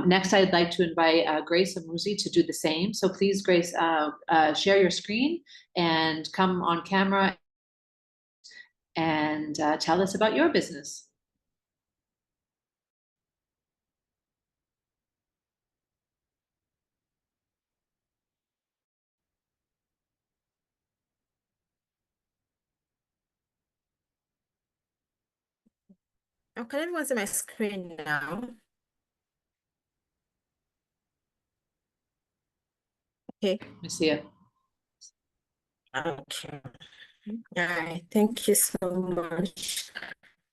Next, I'd like to invite Grace Amuzi to do the same. So please, Grace, share your screen and come on camera and tell us about your business. Can everyone see my screen now? Okay. Let me see it. Okay. All right. Thank you so much.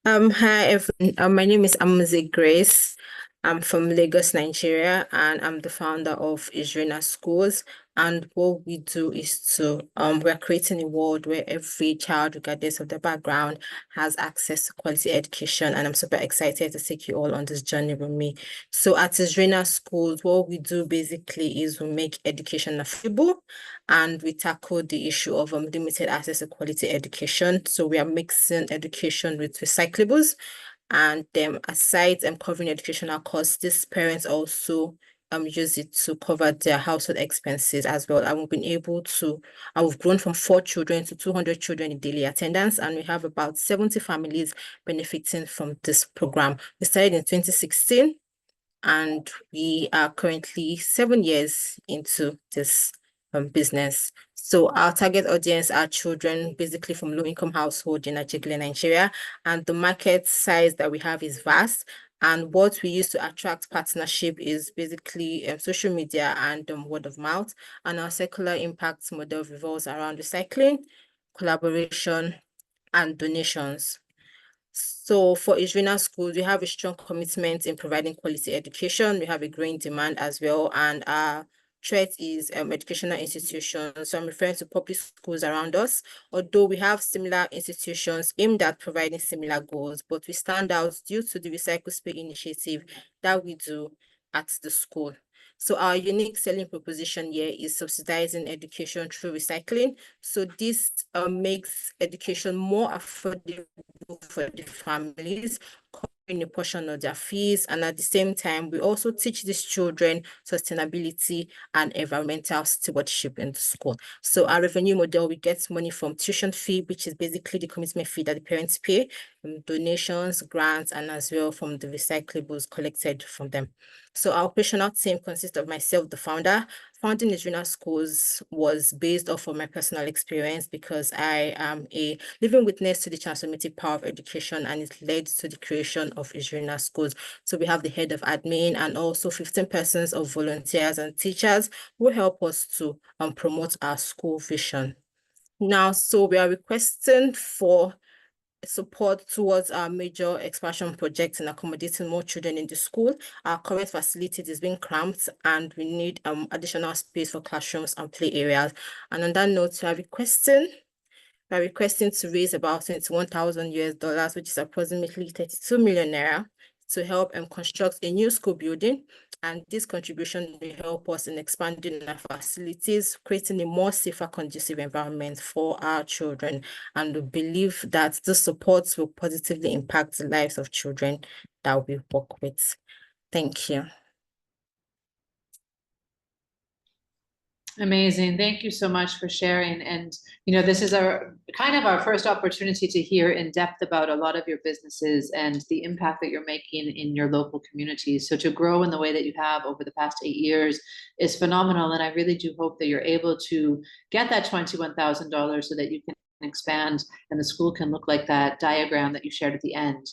Hi everyone. My name is Amuzi Grace. I'm from Lagos, Nigeria, and I'm the founder of Israel Schools. And what we do is to we're creating a world where every child, regardless of their background, has access to quality education. And I'm super excited to take you all on this journey with me. So at Israel Schools, what we do basically is we make education affordable, and we tackle the issue of limited access to quality education. So we are mixing education with recyclables. And aside covering educational costs, these parents also use it to cover their household expenses as well. And we've grown from 4 children to 200 children in daily attendance, and we have about 70 families benefiting from this program. We started in 2016, and we are currently 7 years into this business. So our target audience are children basically from low-income households in Nigeria, and the market size that we have is vast. And what we use to attract partnership is basically social media and word of mouth. And our circular impact model revolves around recycling, collaboration, and donations. So for Israel Schools, we have a strong commitment in providing quality education. We have a growing demand as well, and our threat is educational institutions. So I'm referring to public schools around us, although we have similar institutions aimed at providing similar goals, but we stand out due to the Recycle Space initiative that we do at the school. So our unique selling proposition here is subsidizing education through recycling. So this makes education more affordable for the families, a portion of their fees. And at the same time, we also teach these children sustainability and environmental stewardship in the school. So our revenue model, we get money from tuition fee, which is basically the commitment fee that the parents pay, donations, grants, and as well from the recyclables collected from them. So our operational team consists of myself, the founder. Founding Israel Schools was based off of my personal experience because I am a living witness to the transformative power of education, and it led to the creation of Israel Schools. So we have the head of admin and also 15 persons of volunteers and teachers who help us to promote our school vision. Now, so we are requesting for support towards our major expansion projects in accommodating more children in the school. Our current facilities is being cramped and we need additional space for classrooms and play areas. And on that note, we are requesting to raise about $21,000 which is approximately 32 million naira, to help construct a new school building. And this contribution will help us in expanding our facilities, creating a more safer, conducive environment for our children. And we believe that this support will positively impact the lives of children that we work with. Thank you. Amazing. Thank you so much for sharing. And, you know, this is our kind of our first opportunity to hear in depth about a lot of your businesses and the impact that you're making in your local communities. So to grow in the way that you have over the past 8 years is phenomenal. And I really do hope that you're able to get that $21,000 so that you can expand and the school can look like that diagram that you shared at the end.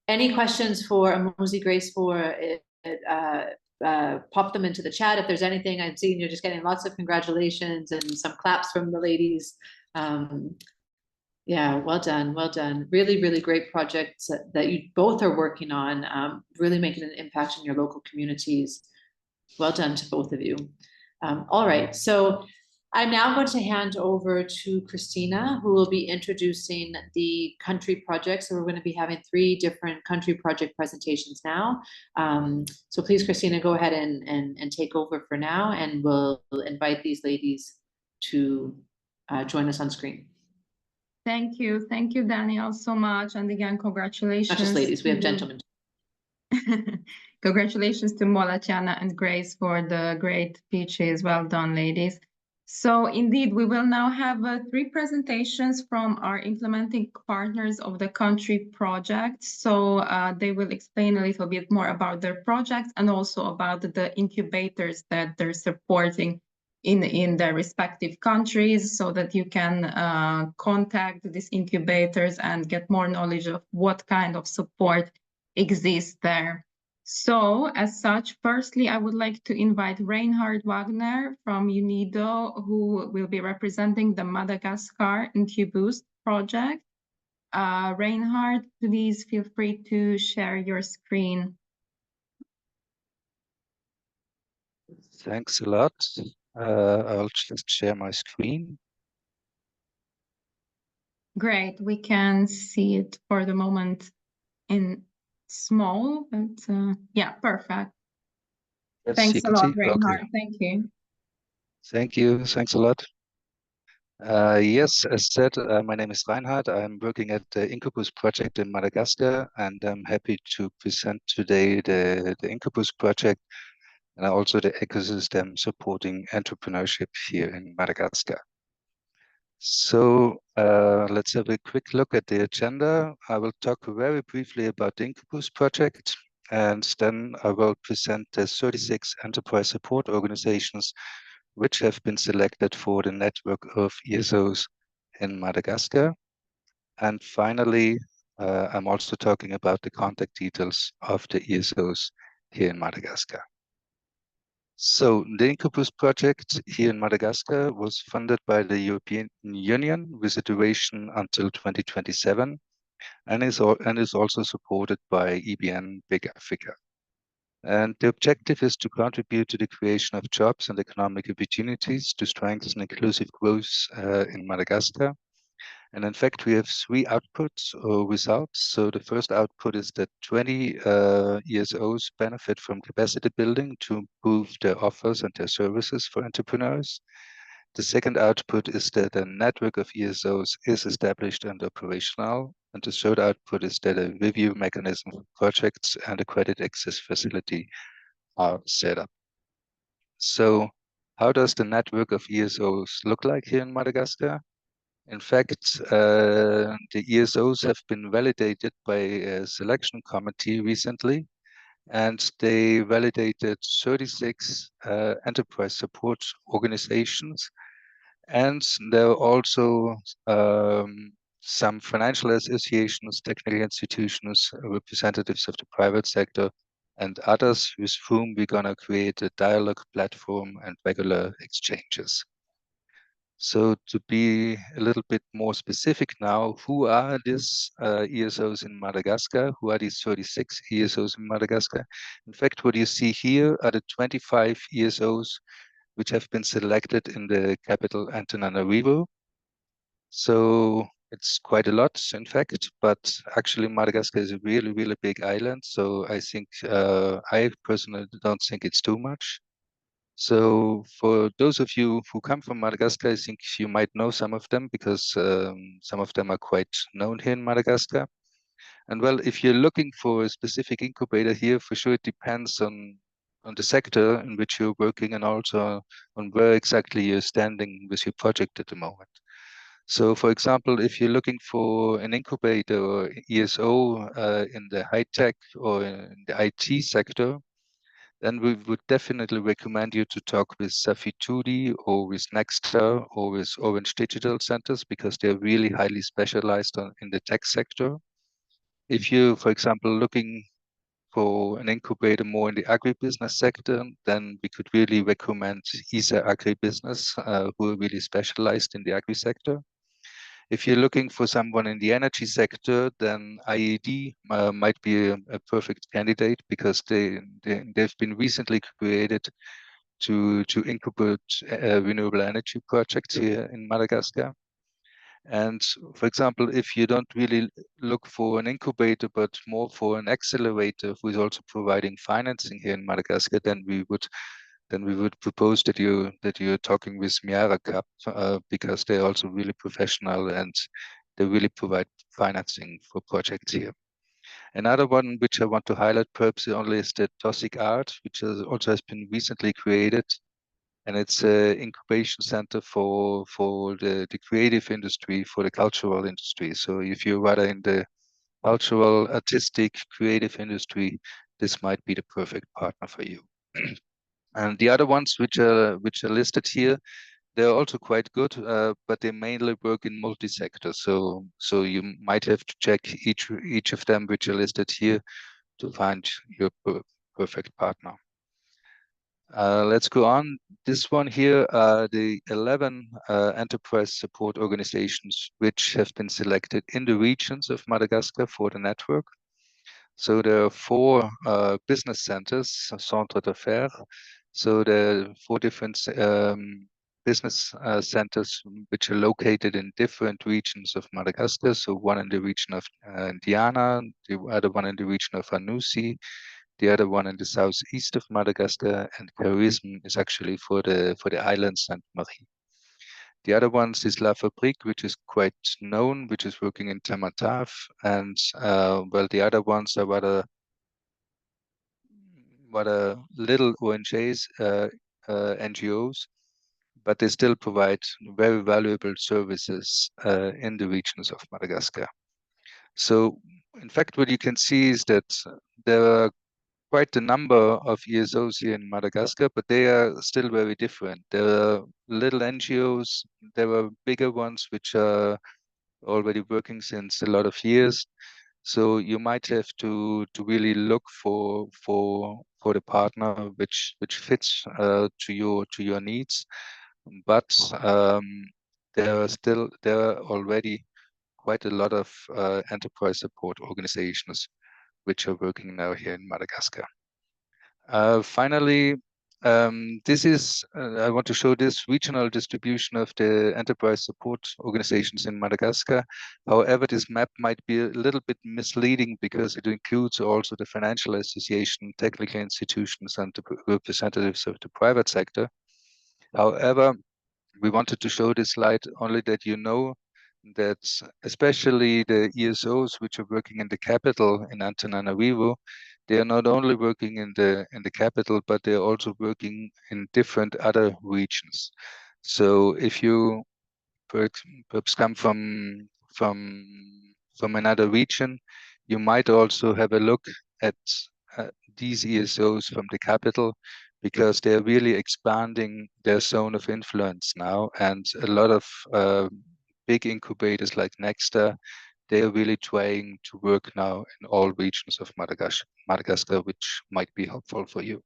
Any questions for Amuzi Grace for pop them into the chat if there's anything. I'm seeing you're just getting lots of congratulations and some claps from the ladies. Yeah, well done, well done. Really, really great projects that you both are working on, really making an impact in your local communities. Well done to both of you. All right, so I'm now going to hand over to Christina, who will be introducing the country project. So we're going to be having 3 different country project presentations now. So please, Christina, go ahead and take over for now, and we'll invite these ladies to join us on screen. Thank you, Daniel, so much. And again, congratulations. Not just ladies, we have gentlemen. Congratulations to Mola, Tiana, and Grace for the great speeches. Well done, ladies. So indeed, we will now have 3 presentations from our implementing partners of the country project. So they will explain a little bit more about their projects and also about the incubators that they're supporting in their respective countries, so that you can contact these incubators and get more knowledge of what kind of support exists there. So, as such, firstly, I would like to invite Reinhard Wagner from UNIDO, who will be representing the Madagascar Incuboost project. Reinhard, please feel free to share your screen. Thanks a lot. I'll just share my screen. Great, we can see it for the moment in small, but yeah, perfect. Yes, Thanks a lot, Reinhard. Okay. Thank you. Thank you. Thanks a lot. Yes, as said, my name is Reinhard. I'm working at the Incubus project in Madagascar, and I'm happy to present today the Incubus project and also the ecosystem supporting entrepreneurship here in Madagascar. So let's have a quick look at the agenda. I will talk very briefly about the Incubus project, and then I will present the 36 enterprise support organizations which have been selected for the network of ESOs in Madagascar. And finally, I'm also talking about the contact details of the ESOs here in Madagascar. So the Incubus project here in Madagascar was funded by the European Union with a duration until 2027 and is also supported by EBN BIC Africa. And the objective is to contribute to the creation of jobs and economic opportunities to strengthen inclusive growth in Madagascar. And in fact, we have 3 outputs or results. So the first output is that 20 ESOs benefit from capacity building to improve their offers and their services for entrepreneurs. The second output is that a network of ESOs is established and operational. And the third output is that a review mechanism for projects and a credit access facility are set up. So how does the network of ESOs look like here in Madagascar? In fact, the ESOs have been validated by a selection committee recently, and they validated 36 enterprise support organizations. And there are also some financial associations, technical institutions, representatives of the private sector, and others with whom we're going to create a dialogue platform and regular exchanges. So to be a little bit more specific now, who are these ESOs in Madagascar? Who are these 36 ESOs in Madagascar? In fact, what you see here are the 25 ESOs which have been selected in the capital Antananarivo. So it's quite a lot, in fact, but actually Madagascar is a really, really big island. So I think, I personally don't think it's too much. So for those of you who come from Madagascar, I think you might know some of them because some of them are quite known here in Madagascar. And well, if you're looking for a specific incubator here, for sure it depends on the sector in which you're working and also on where exactly you're standing with your project at the moment. So for example, if you're looking for an incubator or ESO in the high tech or in the IT sector, then we would definitely recommend you to talk with Safitudi or with Nexta or with Orange Digital Centers because they're really highly specialized in the tech sector. If you, for example, looking for an incubator more in the agribusiness sector, then we could really recommend ISA Agribusiness, who are really specialized in the agri sector. If you're looking for someone in the energy sector, then IED might be a perfect candidate because they've been recently created to incubate renewable energy projects here in Madagascar. And for example, if you don't really look for an incubator, but more for an accelerator who is also providing financing here in Madagascar, then we would propose that you're talking with Miara Cup because they're also really professional and they really provide financing for projects here. Another one which I want to highlight perhaps only is the Tossic Art, which also has been recently created. And it's an incubation center for the creative industry, for the cultural industry. So if you're rather in the cultural, artistic, creative industry, this might be the perfect partner for you. And the other ones which are listed here, they're also quite good, but they mainly work in multi-sector. So you might have to check each of them which are listed here to find your perfect partner. Let's go on. This one here are the 11 enterprise support organizations which have been selected in the regions of Madagascar for the network. So there are 4 business centers, centres d'affaires. So there are 4 different business centers which are located in different regions of Madagascar. So one in the region of Diana, the other one in the region of Anusi, the other one in the southeast of Madagascar, and Charisme is actually for the island Sainte Marie. The other ones is La Fabrique, which is quite known, which is working in Tamatave, and well, the other ones are rather little ONGs, NGOs, but they still provide very valuable services in the regions of Madagascar. So, in fact, what you can see is that there are quite a number of ESOs here in Madagascar, but they are still very different. There are little NGOs, there are bigger ones which are already working since a lot of years. So you might have to really look for the partner which fits to your needs. But there are already quite a lot of enterprise support organizations which are working now here in Madagascar. Finally, this is, I want to show this regional distribution of the enterprise support organizations in Madagascar. However, this map might be a little bit misleading because it includes also the financial association, technical institutions, and the representatives of the private sector. However, we wanted to show this slide only that you know that especially the ESOs which are working in the capital in Antananarivo, they are not only working in the capital, but they are also working in different other regions. So if you perhaps come from another region, you might also have a look at these ESOs from the capital, because they're really expanding their zone of influence now, and a lot of big incubators like Nexta, they are really trying to work now in all regions of Madagascar, which might be helpful for you.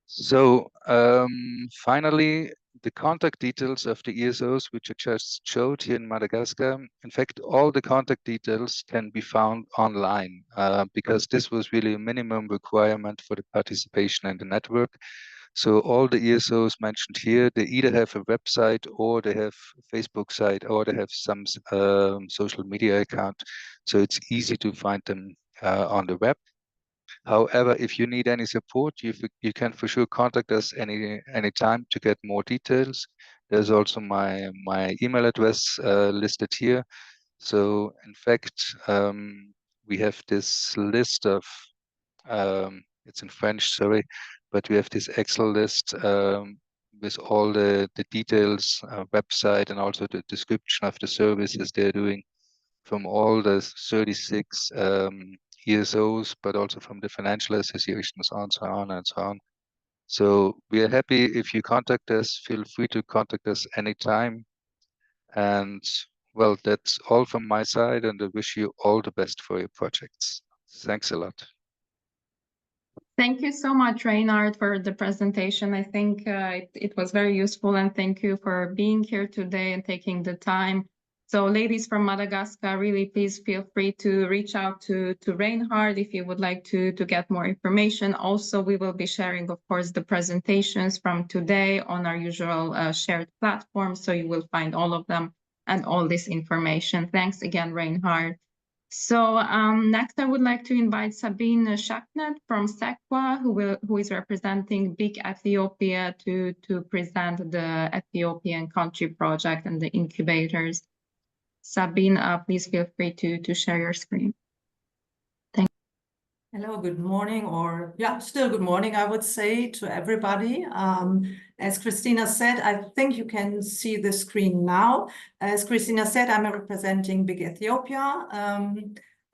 So finally, the contact details of the ESOs, which I just showed here in Madagascar. In fact, all the contact details can be found online because this was really a minimum requirement for the participation in the network. So all the ESOs mentioned here, they either have a website or they have a Facebook site or they have some social media account. So it's easy to find them on the web. However, if you need any support, you can for sure contact us any time to get more details. There's also my email address listed here. So in fact, we have this list of, it's in French, sorry, but we have this Excel list with all the details, website, and also the description of the services they're doing from all the 36 ESOs, but also from the financial associations, and so on and so on. So we are happy if you contact us. Feel free to contact us anytime. And well, that's all from my side, and I wish you all the best for your projects. Thanks a lot. Thank you so much, Reinhard, for the presentation. I think it was very useful, and thank you for being here today and taking the time. So ladies from Madagascar, really please feel free to reach out to Reinhard if you would like to get more information. Also, we will be sharing, of course, the presentations from today on our usual shared platform, so you will find all of them and all this information. Thanks again, Reinhard. So next, I would like to invite Sabine Shaknet from SEQA, who is representing BIC Ethiopia to present the Ethiopian country project and the incubators. Sabine, please feel free to share your screen. Thank you. Hello, good morning, or yeah, still good morning, I would say, to everybody. As Christina said, I think you can see the screen now. As Christina said, I'm representing BIC Ethiopia.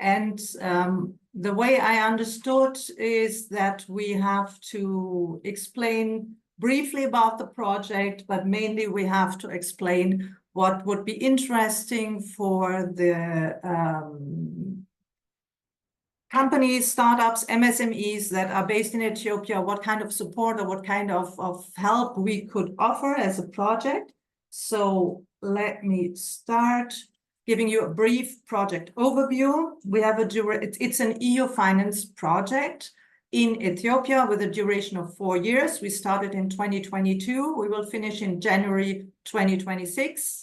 The way I understood is that we have to explain briefly about the project, but mainly we have to explain what would be interesting for the companies, startups, MSMEs that are based in Ethiopia, what kind of support or what kind of help we could offer as a project. So let me start giving you a brief project overview. We have it's an EU finance project in Ethiopia with a duration of 4 years. We started in 2022. We will finish in January 2026.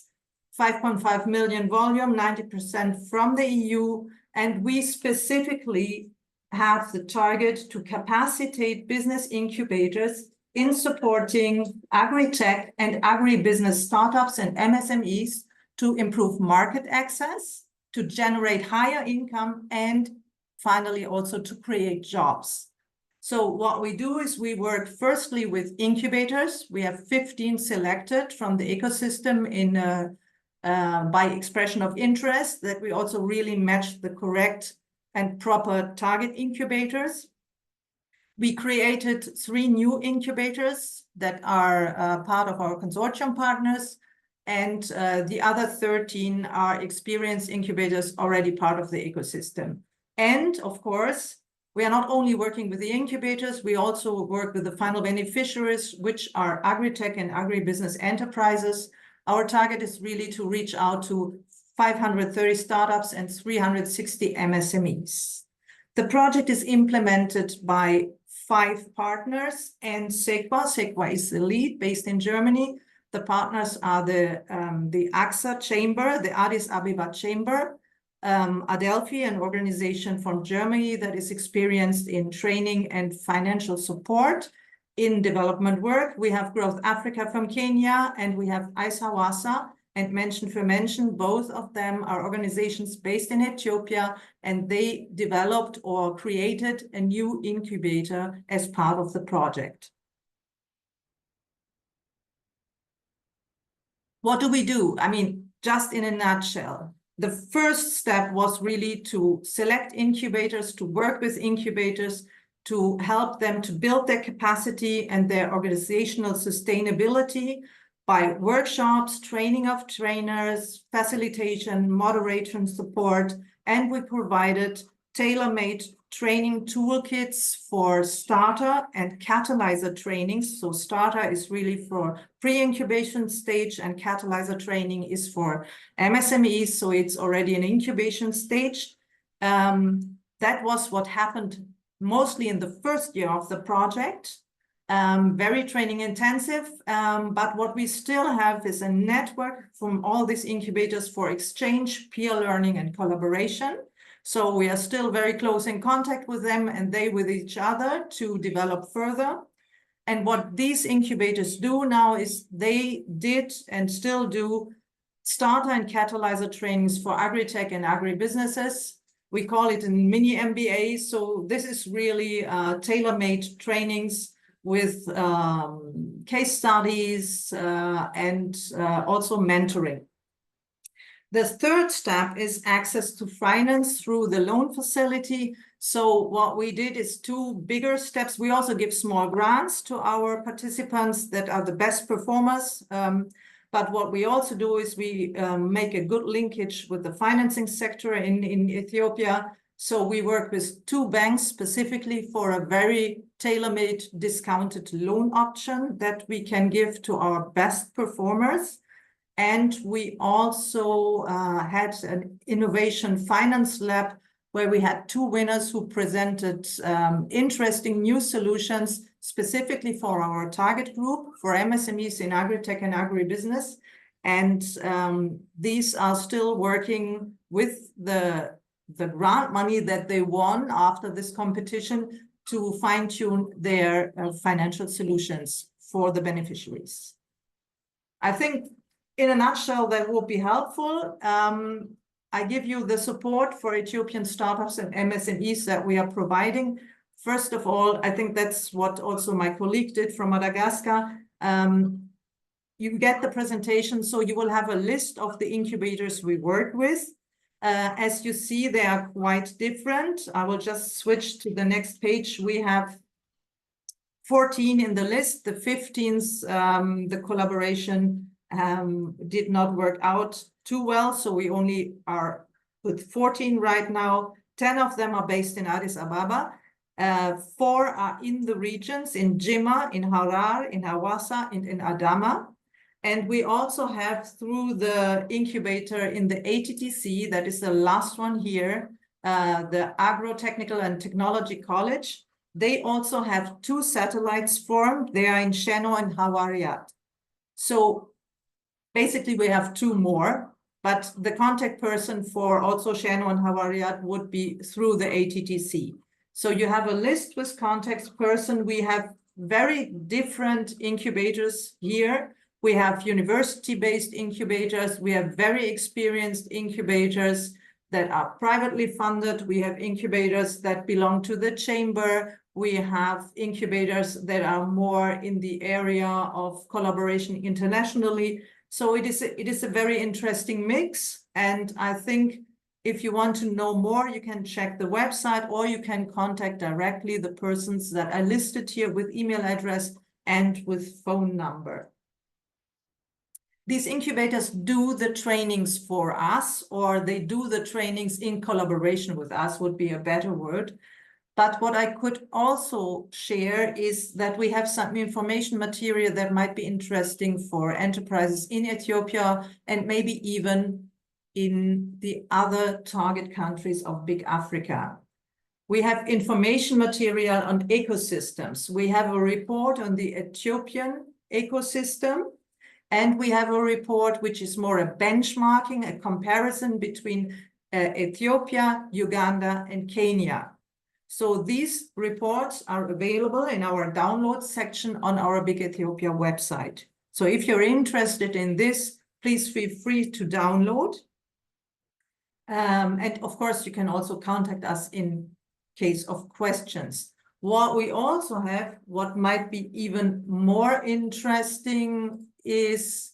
5.5 million volume, 90% from the EU. And we specifically have the target to capacitate business incubators in supporting agri-tech and agri-business startups and MSMEs to improve market access, to generate higher income, and finally also to create jobs. So what we do is we work firstly with incubators. We have 15 selected from the ecosystem by expression of interest, that we also really match the correct and proper target incubators. We created 3 new incubators that are part of our consortium partners, and the other 13 are experienced incubators already part of the ecosystem. And of course, we are not only working with the incubators, we also work with the final beneficiaries, which are agri-tech and agri-business enterprises. Our target is really to reach out to 530 startups and 360 MSMEs. The project is implemented by 5 partners and SEQA. SEQA is the lead, based in Germany. The partners are the AXA Chamber, the Addis Ababa Chamber, Adelphi, an organization from Germany that is experienced in training and financial support in development work. We have Growth Africa from Kenya, and we have ICE-HAWASA and Mention for Mention. Both of them are organizations based in Ethiopia, and they developed or created a new incubator as part of the project. What do we do? I mean, just in a nutshell, the first step was really to select incubators, to work with incubators, to help them to build their capacity and their organizational sustainability by workshops, training of trainers, facilitation, moderation support, and we provided tailor-made training toolkits for starter and catalyzer trainings. So starter is really for pre-incubation stage, and catalyzer training is for MSMEs, so it's already an incubation stage. That was what happened mostly in the first year of the project. Very training intensive, but what we still have is a network from all these incubators for exchange, peer learning, and collaboration. So we are still very close in contact with them and they with each other to develop further. And what these incubators do now is they did and still do starter and catalyzer trainings for agri-tech and agribusinesses. We call it a mini MBA. So this is really tailor-made trainings with case studies and also mentoring. The third step is access to finance through the loan facility. So what we did is two bigger steps. We also give small grants to our participants that are the best performers. But what we also do is we make a good linkage with the financing sector in Ethiopia. So we work with two banks specifically for a very tailor-made discounted loan option that we can give to our best performers. And we also had an innovation finance lab where we had two winners who presented interesting new solutions specifically for our target group, for MSMEs in agri-tech and agribusiness. And these are still working with the grant money that they won after this competition to fine-tune their financial solutions for the beneficiaries. I think in a nutshell, that will be helpful. I give you the support for Ethiopian startups and MSMEs that we are providing. First of all, I think that's what also my colleague did from Madagascar. You get the presentation, so you will have a list of the incubators we work with. As you see, they are quite different. I will just switch to the next page. We have 14 in the list. The 15th, the collaboration did not work out too well, so we only are with 14 right now. 10 of them are based in Addis Ababa. 4 are in the regions, in Jimma, in Harar, in Hawassa, and in Adama. And we also have, through the incubator in the ATTC, that is the last one here, the Agro-Technical and Technology College. They also have 2 satellites formed. They are in Sheno and Hawariat. So basically, we have 2 more, but the contact person for also Sheno and Hawariat would be through the ATTC. So you have a list with contact person. We have very different incubators here. We have university-based incubators. We have very experienced incubators that are privately funded. We have incubators that belong to the chamber. We have incubators that are more in the area of collaboration internationally. So it is a very interesting mix. And I think if you want to know more, you can check the website or you can contact directly the persons that are listed here with email address and with phone number. These incubators do the trainings for us, or they do the trainings in collaboration with us, would be a better word. But what I could also share is that we have some information material that might be interesting for enterprises in Ethiopia and maybe even in the other target countries of BIC Africa. We have information material on ecosystems. We have a report on the Ethiopian ecosystem, and we have a report which is more a benchmarking, a comparison between Ethiopia, Uganda, and Kenya. So these reports are available in our download section on our BIC Ethiopia website. So if you're interested in this, please feel free to download. And of course, you can also contact us in case of questions. What we also have, what might be even more interesting, is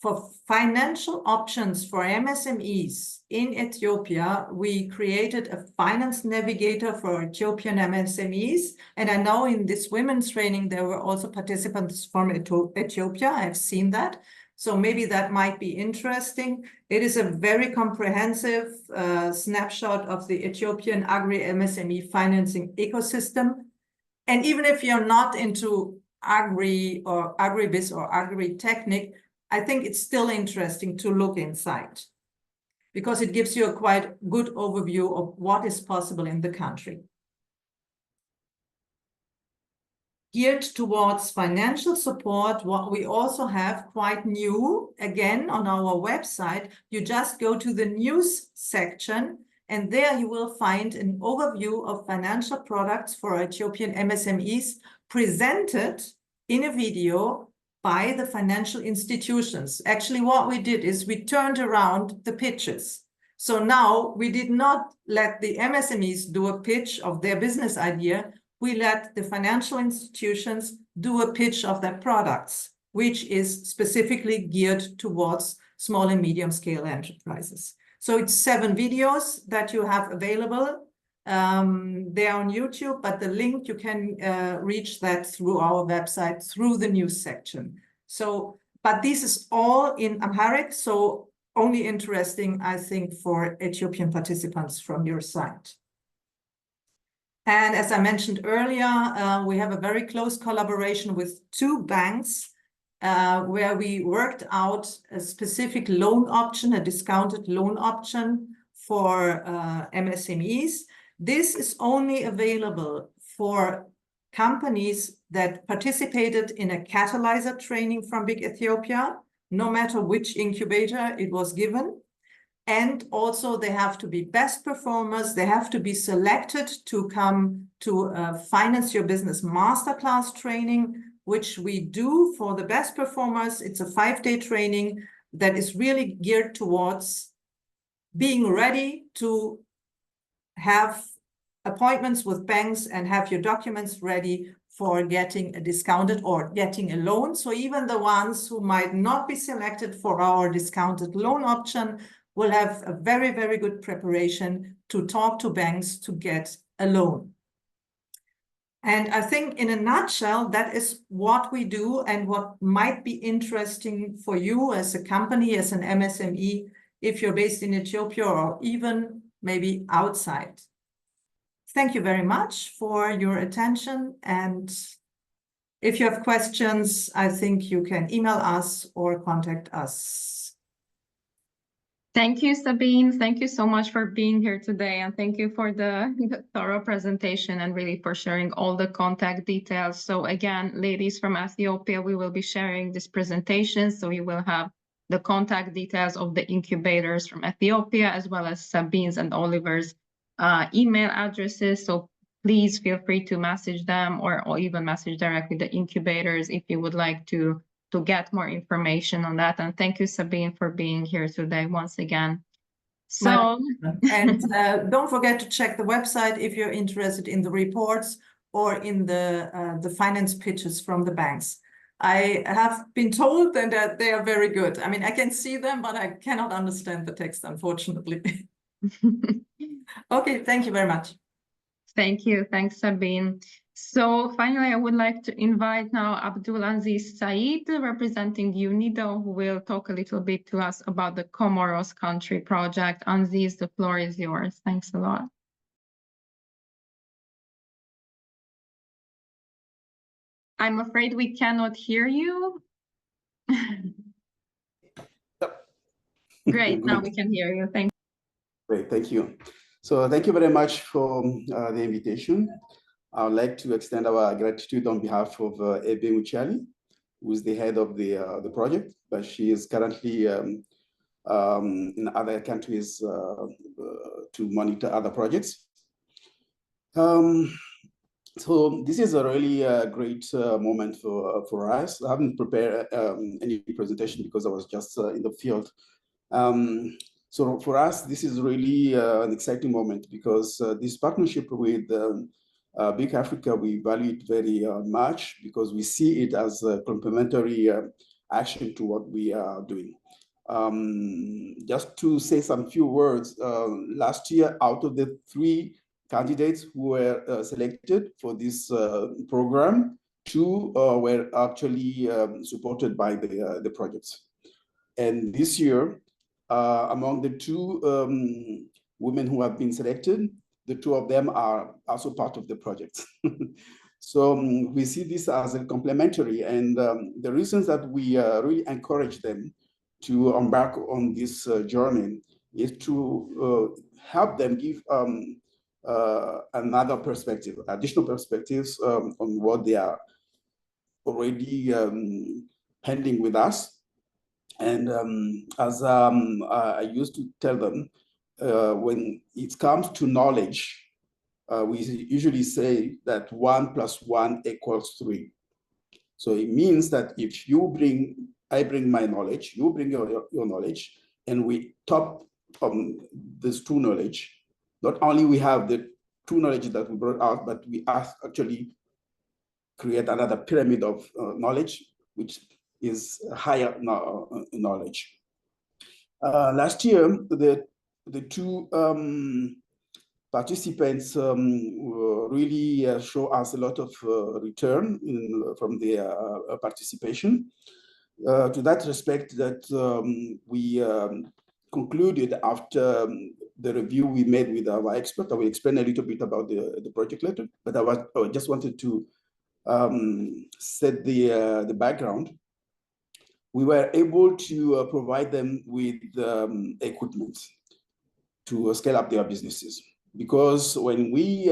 for financial options for MSMEs in Ethiopia. We created a finance navigator for Ethiopian MSMEs. And I know in this women's training, there were also participants from Ethiopia. I've seen that. So maybe that might be interesting. It is a very comprehensive snapshot of the Ethiopian agri-MSME financing ecosystem. And even if you're not into agri or agribiz or agri-technic, I think it's still interesting to look inside because it gives you a quite good overview of what is possible in the country. Geared towards financial support, what we also have quite new, again, on our website, you just go to the news section and there you will find an overview of financial products for Ethiopian MSMEs presented in a video by the financial institutions. Actually, what we did is we turned around the pitches. So now we did not let the MSMEs do a pitch of their business idea. We let the financial institutions do a pitch of their products, which is specifically geared towards small and medium scale enterprises. So it's 7 videos that you have available. They're on YouTube, but the link, you can reach that through our website, through the news section. So, but this is all in Amharic, so only interesting, I think, for Ethiopian participants from your side. And as I mentioned earlier, we have a very close collaboration with 2 banks where we worked out a specific loan option, a discounted loan option for MSMEs. This is only available for companies that participated in a catalyzer training from BIC Ethiopia, no matter which incubator it was given. And also they have to be best performers. They have to be selected to come to Finance Your Business Masterclass training, which we do for the best performers. It's a 5-day training that is really geared towards being ready to have appointments with banks and have your documents ready for getting a discounted or getting a loan. So even the ones who might not be selected for our discounted loan option will have a very, very good preparation to talk to banks to get a loan. And I think in a nutshell, that is what we do and what might be interesting for you as a company, as an MSME, if you're based in Ethiopia or even maybe outside. Thank you very much for your attention. And if you have questions, I think you can email us or contact us. Thank you, Sabine. Thank you so much for being here today. And thank you for the thorough presentation and really for sharing all the contact details. So again, ladies from Ethiopia, we will be sharing this presentation. So you will have the contact details of the incubators from Ethiopia, as well as Sabine's and Oliver's email addresses. So please feel free to message them or even message directly the incubators if you would like to get more information on that. And thank you, Sabine, for being here today once again. So, and don't forget to check the website if you're interested in the reports or in the finance pitches from the banks. I have been told that they are very good. I mean, I can see them, but I cannot understand the text, unfortunately. Okay, thank you very much. Thank you. Thanks, Sabine. So finally, I would like to invite now Abdulaziz Said, representing UNIDO, who will talk a little bit to us about the Comoros country project. Aziz, the floor is yours. Thanks a lot. I'm afraid we cannot hear you. Great, now we can hear you. Thank you. Great, thank you. So thank you very much for the invitation. I would like to extend our gratitude on behalf of APfWE, who is the head of the project, but she is currently in other countries to monitor other projects. So this is a really great moment for us. I haven't prepared any presentation because I was just in the field. So for us, this is really an exciting moment because this partnership with BIC Africa, we value it very much because we see it as a complementary action to what we are doing. Just to say some few words, last year, out of the 3 candidates who were selected for this program, 2 were actually supported by the projects. And this year, among the 2 women who have been selected, the 2 of them are also part of the project. So we see this as a complementary, and the reasons that we really encourage them to embark on this journey is to help them give another perspective, additional perspectives on what they are already handling with us. And as I used to tell them, when it comes to knowledge, we usually say that 1 + 1 = 3. So it means that if I bring my knowledge, you bring your knowledge, and we top this 2 knowledge. Not only we have the 2 knowledge that we brought out, but we actually create another pyramid of knowledge, which is higher knowledge. Last year, the 2 participants really show us a lot of return from their participation. To that respect, that we concluded after the review we made with our expert. I will explain a little bit about the project later, but I just wanted to set the background. We were able to provide them with equipment to scale up their businesses. Because when we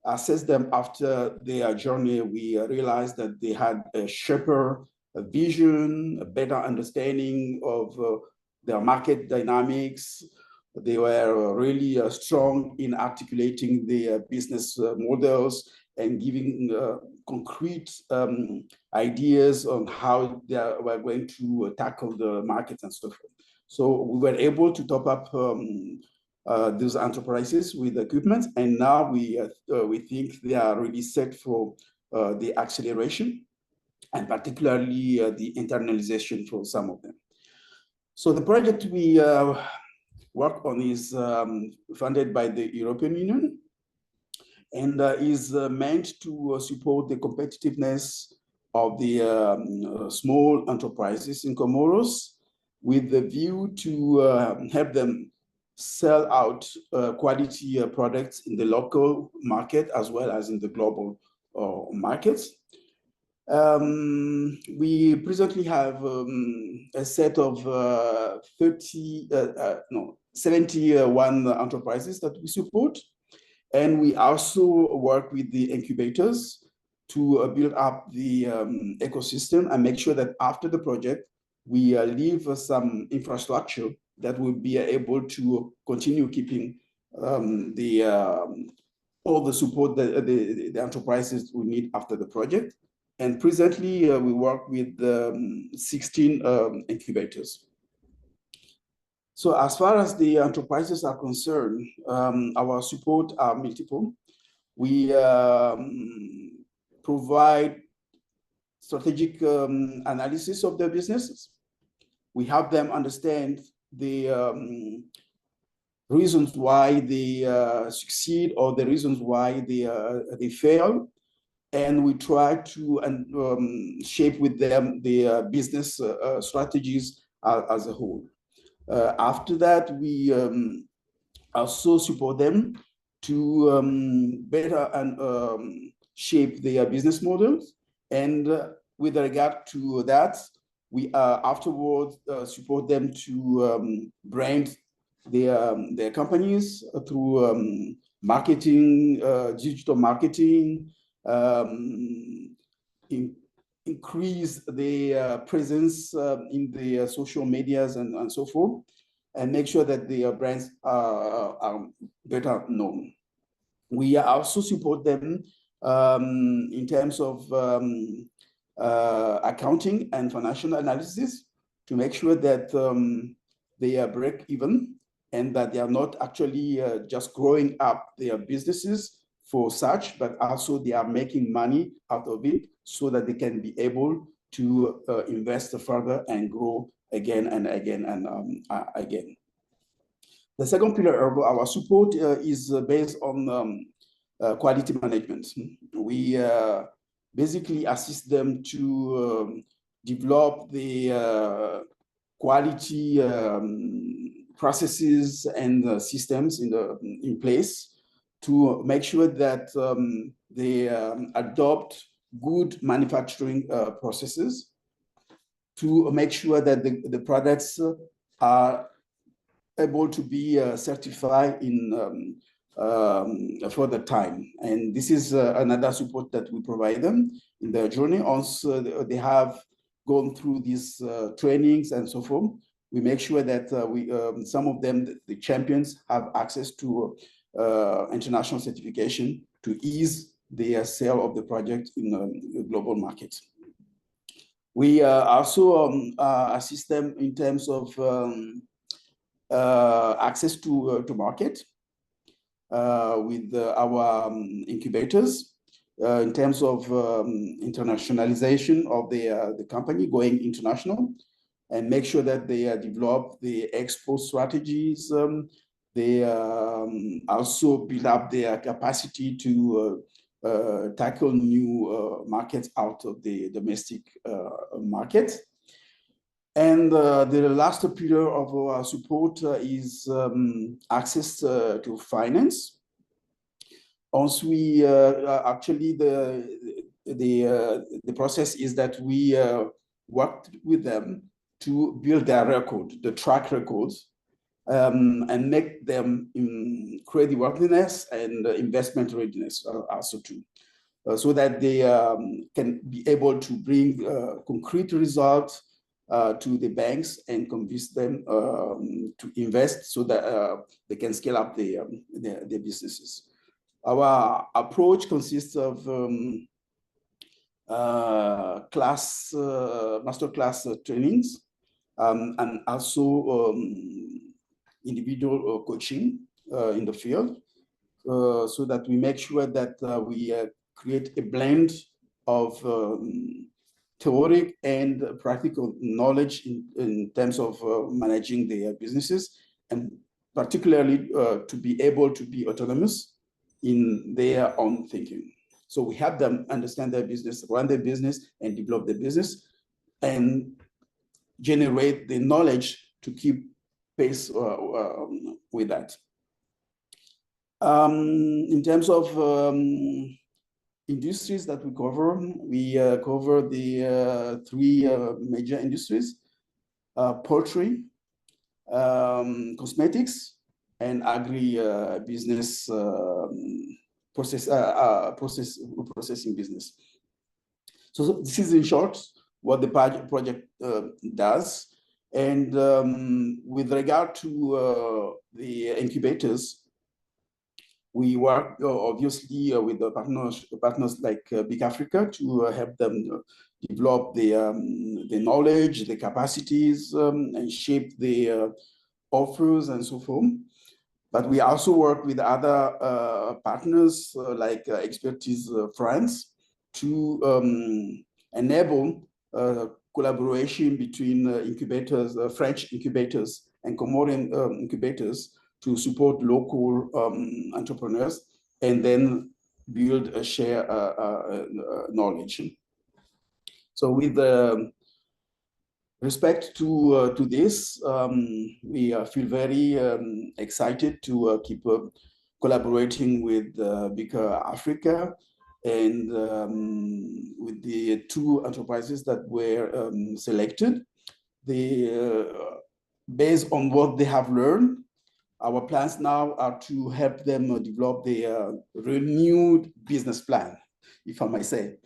assessed them after their journey, we realized that they had a sharper vision, a better understanding of their market dynamics. They were really strong in articulating their business models and giving concrete ideas on how they were going to tackle the markets and so forth. So we were able to top up those enterprises with equipment, and now we think they are really set for the acceleration, and particularly the internalization for some of them. So the project we work on is funded by the European Union, and is meant to support the competitiveness of the small enterprises in Comoros, with the view to help them sell out quality products in the local market as well as in the global markets. We presently have a set of 71 enterprises that we support. And we also work with the incubators to build up the ecosystem and make sure that after the project, we leave some infrastructure that will be able to continue keeping all the support that the enterprises will need after the project. And presently, we work with 16 incubators. So as far as the enterprises are concerned, our support are multiple. We provide strategic analysis of their businesses. We help them understand the reasons why they succeed or the reasons why they fail. And we try to shape with them their business strategies as a whole. After that, we also support them to better shape their business models. And with regard to that, we afterwards support them to brand their companies through marketing, digital marketing, increase the presence in the social medias and so forth, and make sure that their brands are better known. We also support them in terms of accounting and financial analysis to make sure that they are break even and that they are not actually just growing up their businesses for such, but also they are making money out of it so that they can be able to invest further and grow again and again and again. The second pillar of our support is based on quality management. We basically assist them to develop the quality processes and systems in place to make sure that they adopt good manufacturing processes, to make sure that the products are able to be certified in further time. And this is another support that we provide them in their journey. Also, they have gone through these trainings and so forth. We make sure that some of them, the champions, have access to international certification to ease the sale of the project in the global market. We also assist them in terms of access to market with our incubators in terms of internationalization of the company, going international, and make sure that they develop the export strategies. They also build up their capacity to tackle new markets out of the domestic market. And the last pillar of our support is access to finance. Also, we actually the process is that we worked with them to build their record, the track records, and make them in creditworthiness and investment readiness also too, so that they can be able to bring concrete results to the banks and convince them to invest so that they can scale up their businesses. Our approach consists of masterclass trainings and also individual coaching in the field, so that we make sure that we create a blend of theoretic and practical knowledge in terms of managing their businesses, and particularly to be able to be autonomous in their own thinking. So we help them understand their business, run their business, and develop their business, and generate the knowledge to keep pace with that. In terms of industries that we cover the three major industries: poultry, cosmetics, and agri-business processing business. So this is in short what the project does. And with regard to the incubators, we work obviously with the partners like BIC Africa to help them develop the knowledge, the capacities, and shape the offers and so forth. But we also work with other partners like Expertise France to enable collaboration between incubators, French incubators and Comorian incubators, to support local entrepreneurs and then build a share knowledge. So with respect to this, we feel very excited to keep collaborating with BIC Africa and with the two enterprises that were selected. Based on what they have learned, our plans now are to help them develop their renewed business plan, if I may say,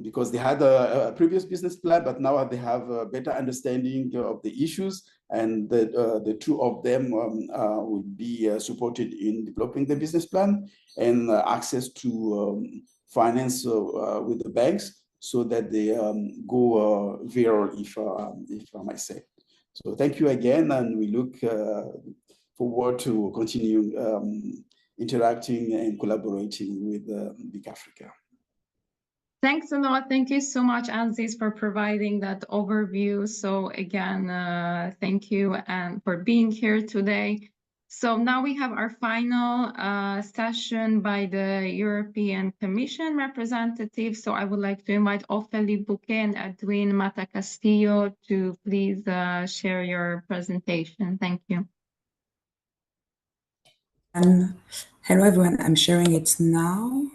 because they had a previous business plan, but now they have a better understanding of the issues, and the two of them will be supported in developing the business plan and access to finance with the banks so that they go viral, if I might say. So thank you again, and we look forward to continue interacting and collaborating with BIC Africa. Thanks a lot. Thank you so much, Aziz, for providing that overview. So again, thank you and for being here today. So now we have our final session by the European Commission representative. So I would like to invite Ophélie Bouquet and Edwin Mata Castillo to please share your presentation. Thank you. Hello, everyone. I'm sharing it now.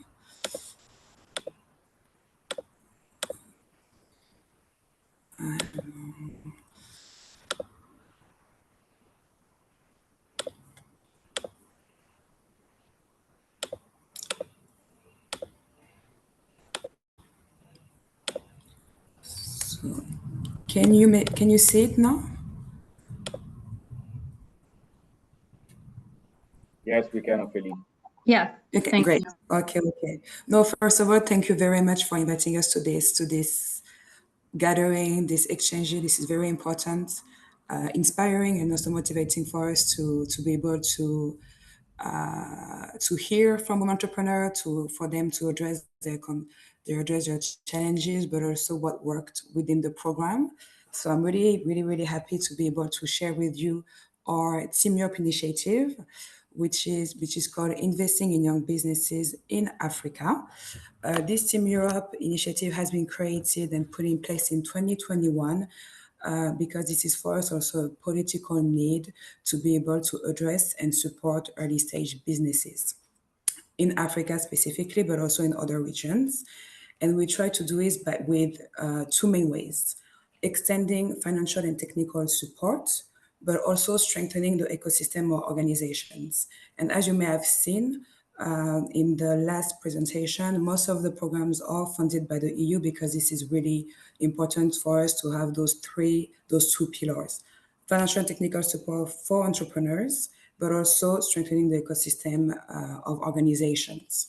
So, can you see it now? Yes, we can, Ophélie. Yeah. Okay, great. Okay. No, first of all, thank you very much for inviting us to this gathering, this exchange. This is very important, inspiring, and also motivating for us to be able to hear from entrepreneurs, for them to address their challenges, but also what worked within the program. So I'm really happy to be able to share with you our Team Europe initiative, which is called Investing in Young Businesses in Africa. This Team Europe initiative has been created and put in place in 2021 because this is for us also a political need to be able to address and support early stage businesses in Africa specifically, but also in other regions. And we try to do this with two main ways: extending financial and technical support, but also strengthening the ecosystem of organizations. And as you may have seen in the last presentation, most of the programs are funded by the EU because this is really important for us to have those two pillars: financial and technical support for entrepreneurs, but also strengthening the ecosystem of organizations.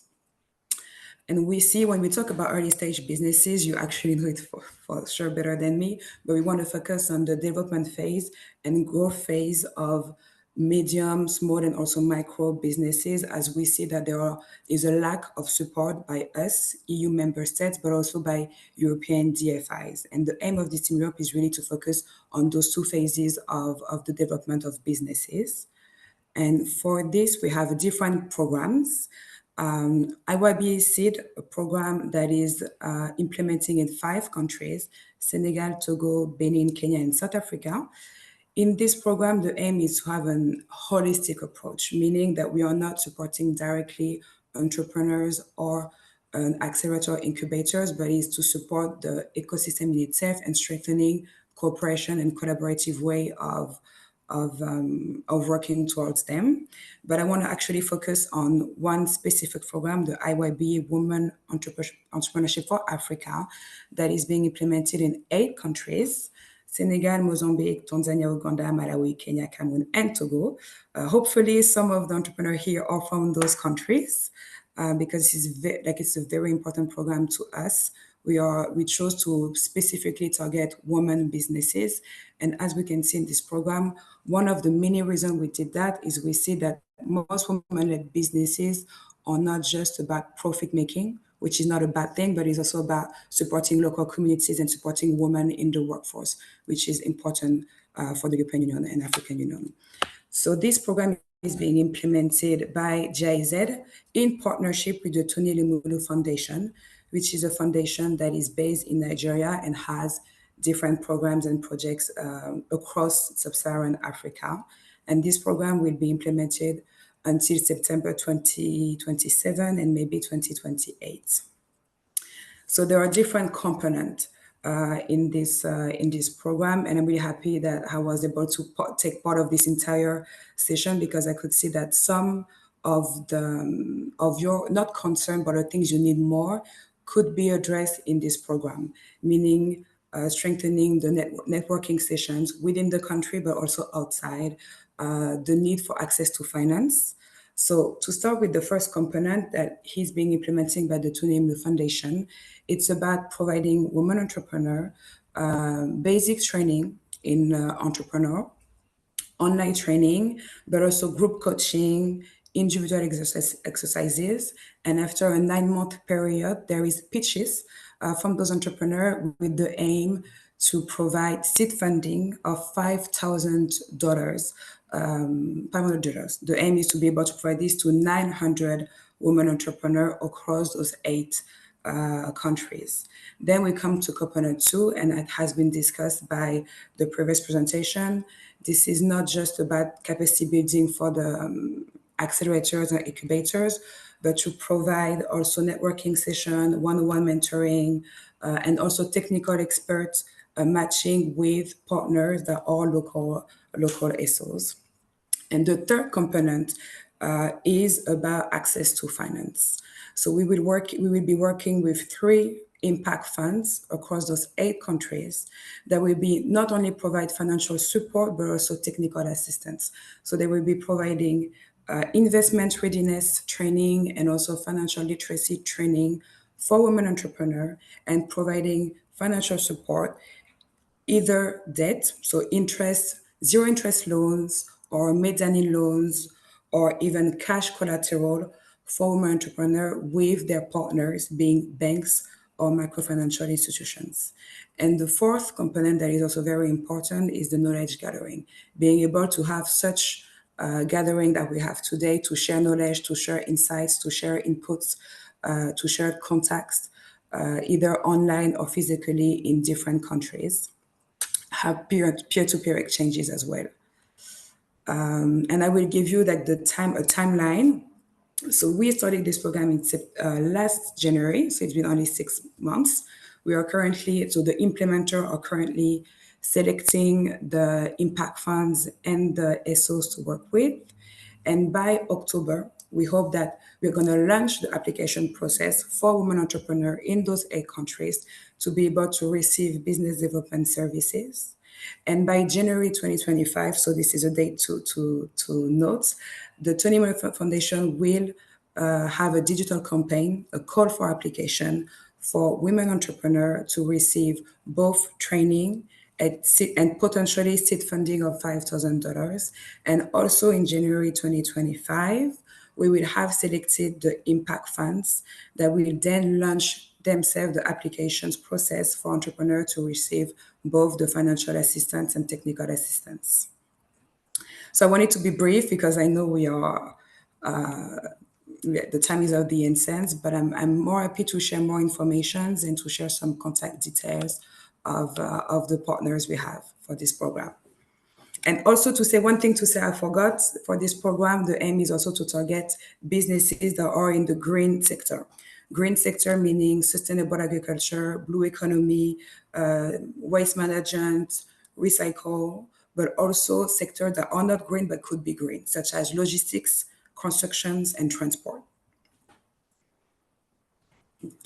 And we see when we talk about early stage businesses, you actually know it for sure better than me, but we want to focus on the development phase and growth phase of medium, small, and also micro businesses, as we see that there is a lack of support by us, EU member states, but also by European DFIs. And the aim of this Team Europe is really to focus on those two phases of the development of businesses. And for this, we have different programs. APfWE Seed, a program that is implementing in 5 countries: Senegal, Togo, Benin, Kenya, and South Africa. In this program, the aim is to have a holistic approach, meaning that we are not supporting directly entrepreneurs or accelerator incubators, but is to support the ecosystem in itself and strengthening cooperation and collaborative way of working towards them. But I want to actually focus on one specific program, the APfWE Women Entrepreneurship for Africa, that is being implemented in 8 countries: Senegal, Mozambique, Tanzania, Uganda, Malawi, Kenya, Cameroon, and Togo. Hopefully some of the entrepreneurs here are from those countries because it's a very important program to us. We chose to specifically target women businesses. And as we can see in this program, one of the many reasons we did that is we see that most women-led businesses are not just about profit making, which is not a bad thing, but it's also about supporting local communities and supporting women in the workforce, which is important for the European Union and African Union. So this program is being implemented by GIZ in partnership with the Tony Limulu Foundation, which is a foundation that is based in Nigeria and has different programs and projects across sub-Saharan Africa. And this program will be implemented until September 2027 and maybe 2028. So there are different components in this program, and I'm really happy that I was able to take part of this entire session because I could see that some of your not concern, but the things you need more could be addressed in this program, meaning strengthening the networking sessions within the country, but also outside, the need for access to finance. So to start with the first component that he's being implementing by the TUNAME Foundation, it's about providing women entrepreneurs basic training in entrepreneur, online training, but also group coaching, individual exercises. And after a 9-month period, there is pitches from those entrepreneurs with the aim to provide seed funding of $5,000. $500. The aim is to be able to provide this to 900 women entrepreneurs across those 8 countries. Then we come to component 2, and it has been discussed by the previous presentation. This is not just about capacity building for the accelerators and incubators, but to provide also networking session, one-on-one mentoring, and also technical experts matching with partners that are local SOs. And the third component is about access to finance. So we will be working with 3 impact funds across those 8 countries that will be not only provide financial support, but also technical assistance. So they will be providing investment readiness training and also financial literacy training for women entrepreneurs, and providing financial support, either debt, so zero interest loans, or mezzanine loans, or even cash collateral for women entrepreneurs with their partners being banks or microfinancial institutions. And the fourth component that is also very important is the knowledge gathering, being able to have such gathering that we have today to share knowledge, to share insights, to share inputs, to share contacts, either online or physically in different countries, have peer-to-peer exchanges as well. And I will give you like a timeline. So we started this program in last January, so it's been only 6 months. We are currently, so the implementer are currently selecting the impact funds and the SOs to work with. And by October, we hope that we're going to launch the application process for women entrepreneurs in those 8 countries to be able to receive business development services. And by January 2025, so this is a date to note, the TUNAME Foundation will have a digital campaign, a call for application for women entrepreneurs to receive both training and potentially seed funding of $5,000. And also in January 2025, we will have selected the impact funds that will then launch themselves the applications process for entrepreneurs to receive both the financial assistance and technical assistance. So I wanted to be brief because I know we are, the time is of the essence, but I'm more happy to share more information and to share some contact details of the partners we have for this program. And also to say one thing to say I forgot, for this program, the aim is also to target businesses that are in the green sector. Green sector meaning sustainable agriculture, blue economy, waste management, recycle, but also sectors that are not green but could be green, such as logistics, constructions, and transport.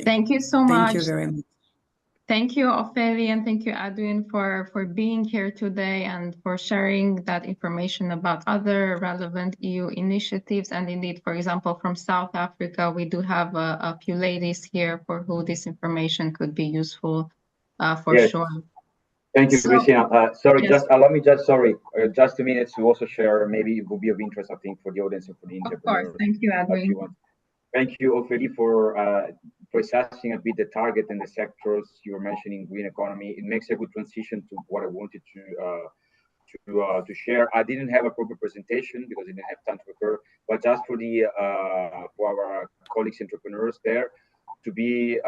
Thank you so much. Thank you very much. Thank you, Ophélie, and thank you, Edwin, for being here today and for sharing that information about other relevant EU initiatives. And indeed, for example, from South Africa, we do have a few ladies here for who this information could be useful for sure. Thank you, Christina. Sorry, yes. just allow me just a minute to also share, maybe it will be of interest, I think, for the audience and for the entrepreneurs. Of course, thank you, Edwin. Thank you, Ophélie, for assessing a bit the target and the sectors you were mentioning, green economy. It makes a good transition to what I wanted to share. I didn't have a proper presentation because I didn't have time to prepare, but just for our colleagues entrepreneurs there, to be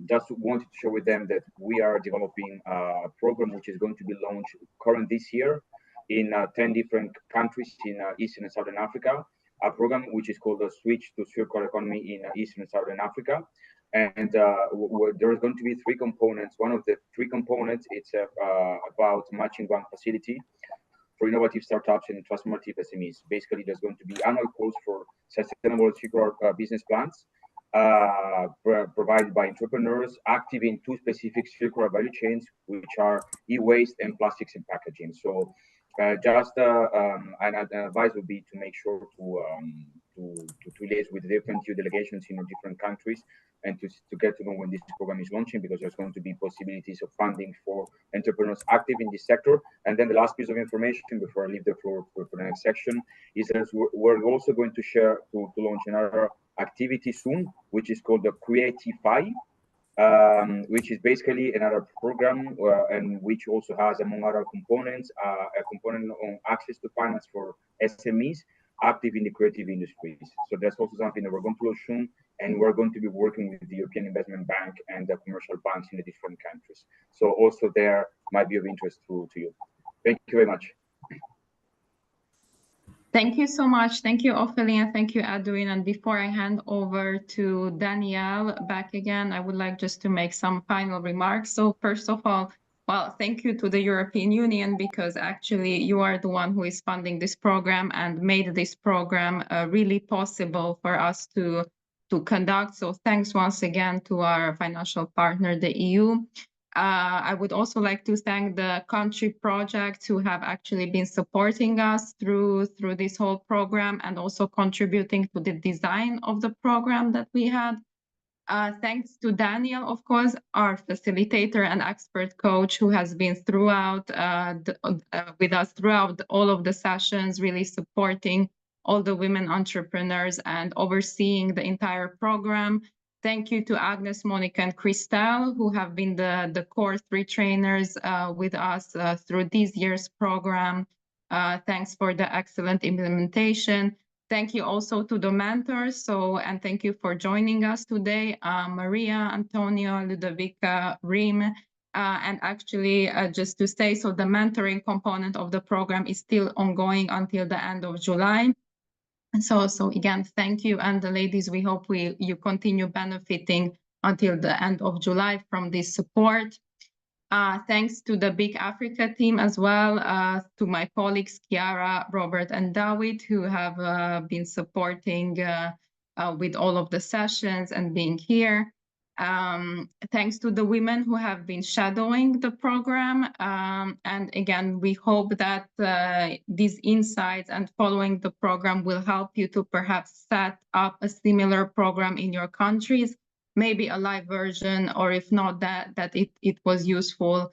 just wanted to share with them that we are developing a program which is going to be launched current this year in 10 different countries in Eastern and Southern Africa. A program which is called the Switch to Circular Economy in Eastern and Southern Africa. And there's going to be 3 components. One of the 3 components, it's about matching grant facility for innovative startups and transformative SMEs. Basically, there's going to be annual calls for sustainable circular business plans provided by entrepreneurs active in two specific circular value chains, which are e-waste and plastics and packaging. So just an advice would be to make sure to liaise with different EU delegations in different countries and to get to know when this program is launching, because there's going to be possibilities of funding for entrepreneurs active in this sector. And then the last piece of information before I leave the floor for the next section is that we're also going to share to launch another activity soon, which is called the APfWE, which is basically another program and which also has, among other components, a component on access to finance for SMEs active in the creative industries. So that's also something that we're going to launch soon, and we're going to be working with the European Investment Bank and the commercial banks in the different countries. So also there might be of interest to you. Thank you very much. Thank you so much. Thank you, Ophelia. Thank you, Edwin. And before I hand over to Danielle back again, I would like just to make some final remarks. So first of all, well, thank you to the European Union, because actually you are the one who is funding this program and made this program really possible for us to conduct. So thanks once again to our financial partner, the EU. I would also like to thank the country projects who have actually been supporting us through this whole program and also contributing to the design of the program that we had. Thanks to Daniel, of course, our facilitator and expert coach, who has been throughout with us throughout all of the sessions, really supporting all the women entrepreneurs and overseeing the entire program. Thank you to Agnes, Monica, and Christelle, who have been the core 3 trainers with us through this year's program. Thanks for the excellent implementation. Thank you also to the mentors. And thank you for joining us today, Maria, Antonio, Ludovica, Rim. And actually, just to say, so the mentoring component of the program is still ongoing until the end of July. So again, thank you. And the ladies, we hope you continue benefiting until the end of July from this support. Thanks to the BIC Africa team as well, to my colleagues, Chiara, Robert, and David, who have been supporting with all of the sessions and being here. Thanks to the women who have been shadowing the program. And again, we hope that these insights and following the program will help you to perhaps set up a similar program in your countries, maybe a live version, or if not that it was useful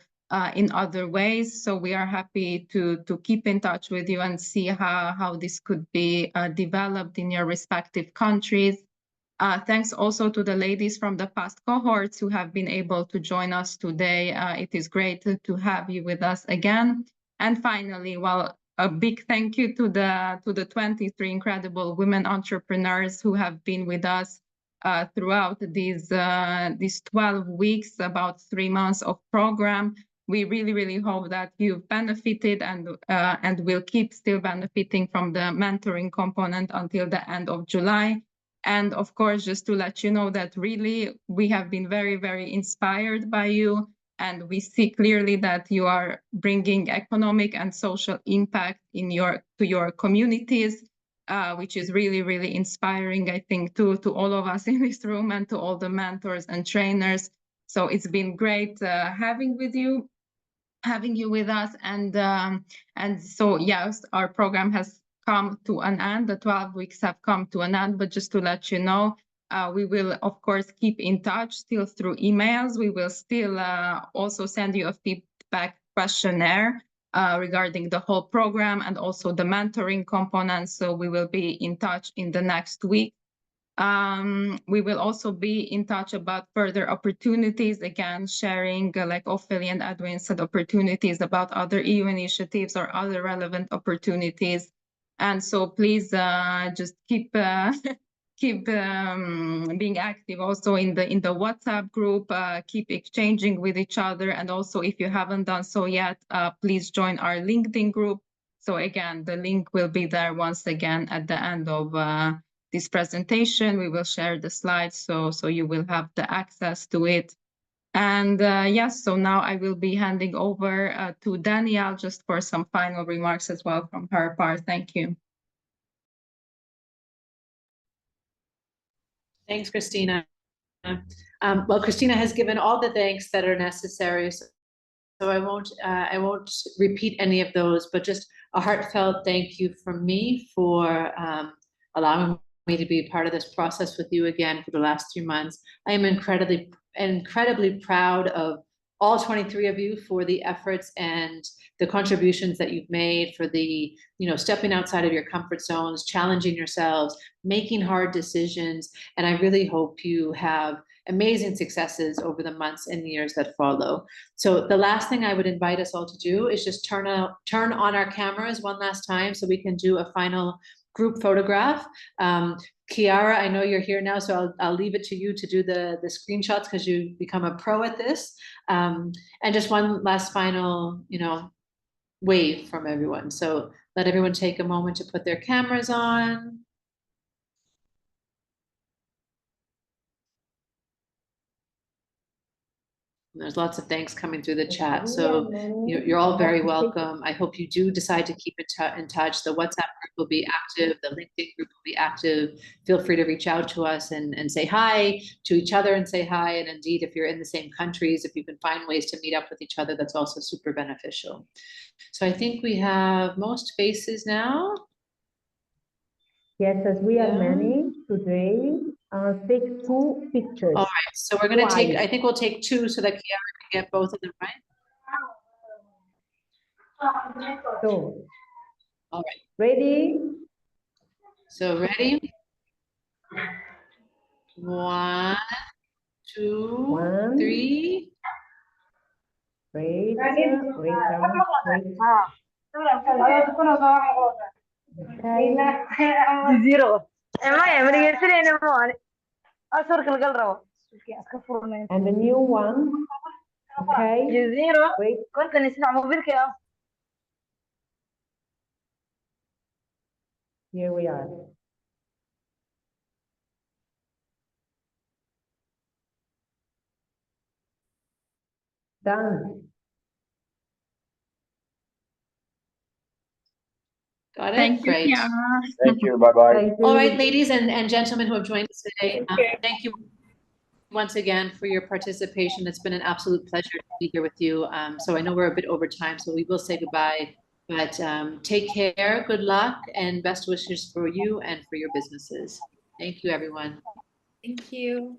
in other ways. So we are happy to keep in touch with you and see how this could be developed in your respective countries. Thanks also to the ladies from the past cohorts who have been able to join us today. It is great to have you with us again. And finally, well, a big thank you to the 23 incredible women entrepreneurs who have been with us throughout these 12 weeks, about 3 months of program. We really, really hope that you've benefited and will keep still benefiting from the mentoring component until the end of July. And of course, just to let you know that really we have been very, very inspired by you. And we see clearly that you are bringing economic and social impact to your communities, which is really, really inspiring, I think, to all of us in this room and to all the mentors and trainers. So it's been great having you with us. And so, yes, our program has come to an end. The 12 weeks have come to an end, but just to let you know, we will, of course, keep in touch still through emails. We will still also send you a feedback questionnaire regarding the whole program and also the mentoring component. So we will be in touch in the next week. We will also be in touch about further opportunities, again, sharing, like Ophelia and Edwin said, opportunities about other EU initiatives or other relevant opportunities. And so please just keep being active also in the WhatsApp group, keep exchanging with each other. And also, if you haven't done so yet, please join our LinkedIn group. So again, the link will be there once again at the end of this presentation. We will share the slides so you will have the access to it. And yes, so now I will be handing over to Danielle just for some final remarks as well from her part. Thank you. Thanks, Christina. Well, Christina has given all the thanks that are necessary, so I won't repeat any of those, but just a heartfelt thank you from me for allowing me to be part of this process with you again for the last 3 months. I am incredibly proud of all 23 of you for the efforts and the contributions that you've made, for the, stepping outside of your comfort zones, challenging yourselves, making hard decisions. And I really hope you have amazing successes over the months and years that follow. So the last thing I would invite us all to do is just turn on our cameras one last time so we can do a final group photograph. Kiara, I know you're here now, so I'll leave it to you to do the screenshots because you've become a pro at this. And just one last final, wave from everyone. So let everyone take a moment to put their cameras on. There's lots of thanks coming through the chat. So you're all very welcome. I hope you do decide to keep in touch. The WhatsApp group will be active. The LinkedIn group will be active. Feel free to reach out to us and say hi to each other and say hi. And indeed, if you're in the same countries, if you can find ways to meet up with each other, that's also super beneficial. So I think we have most faces now. Yes, as we are many today, take 2 pictures. All right, so we're going to take, I think we'll take 2 so that Kiara can get both of them, right? So, all right. Ready? So ready? 1, 2, 3. Wait. Zero. And the new one. Okay. Zero. Wait. Here we are. Done. Got it? Thank you, Great. Kiara. Thank you. Bye-bye. All right, ladies and gentlemen who have joined us today, thank you once again for your participation. It's been an absolute pleasure to be here with you. So I know we're a bit over time, so we will say goodbye. But take care, good luck, and best wishes for you and for your businesses. Thank you, everyone. Thank you.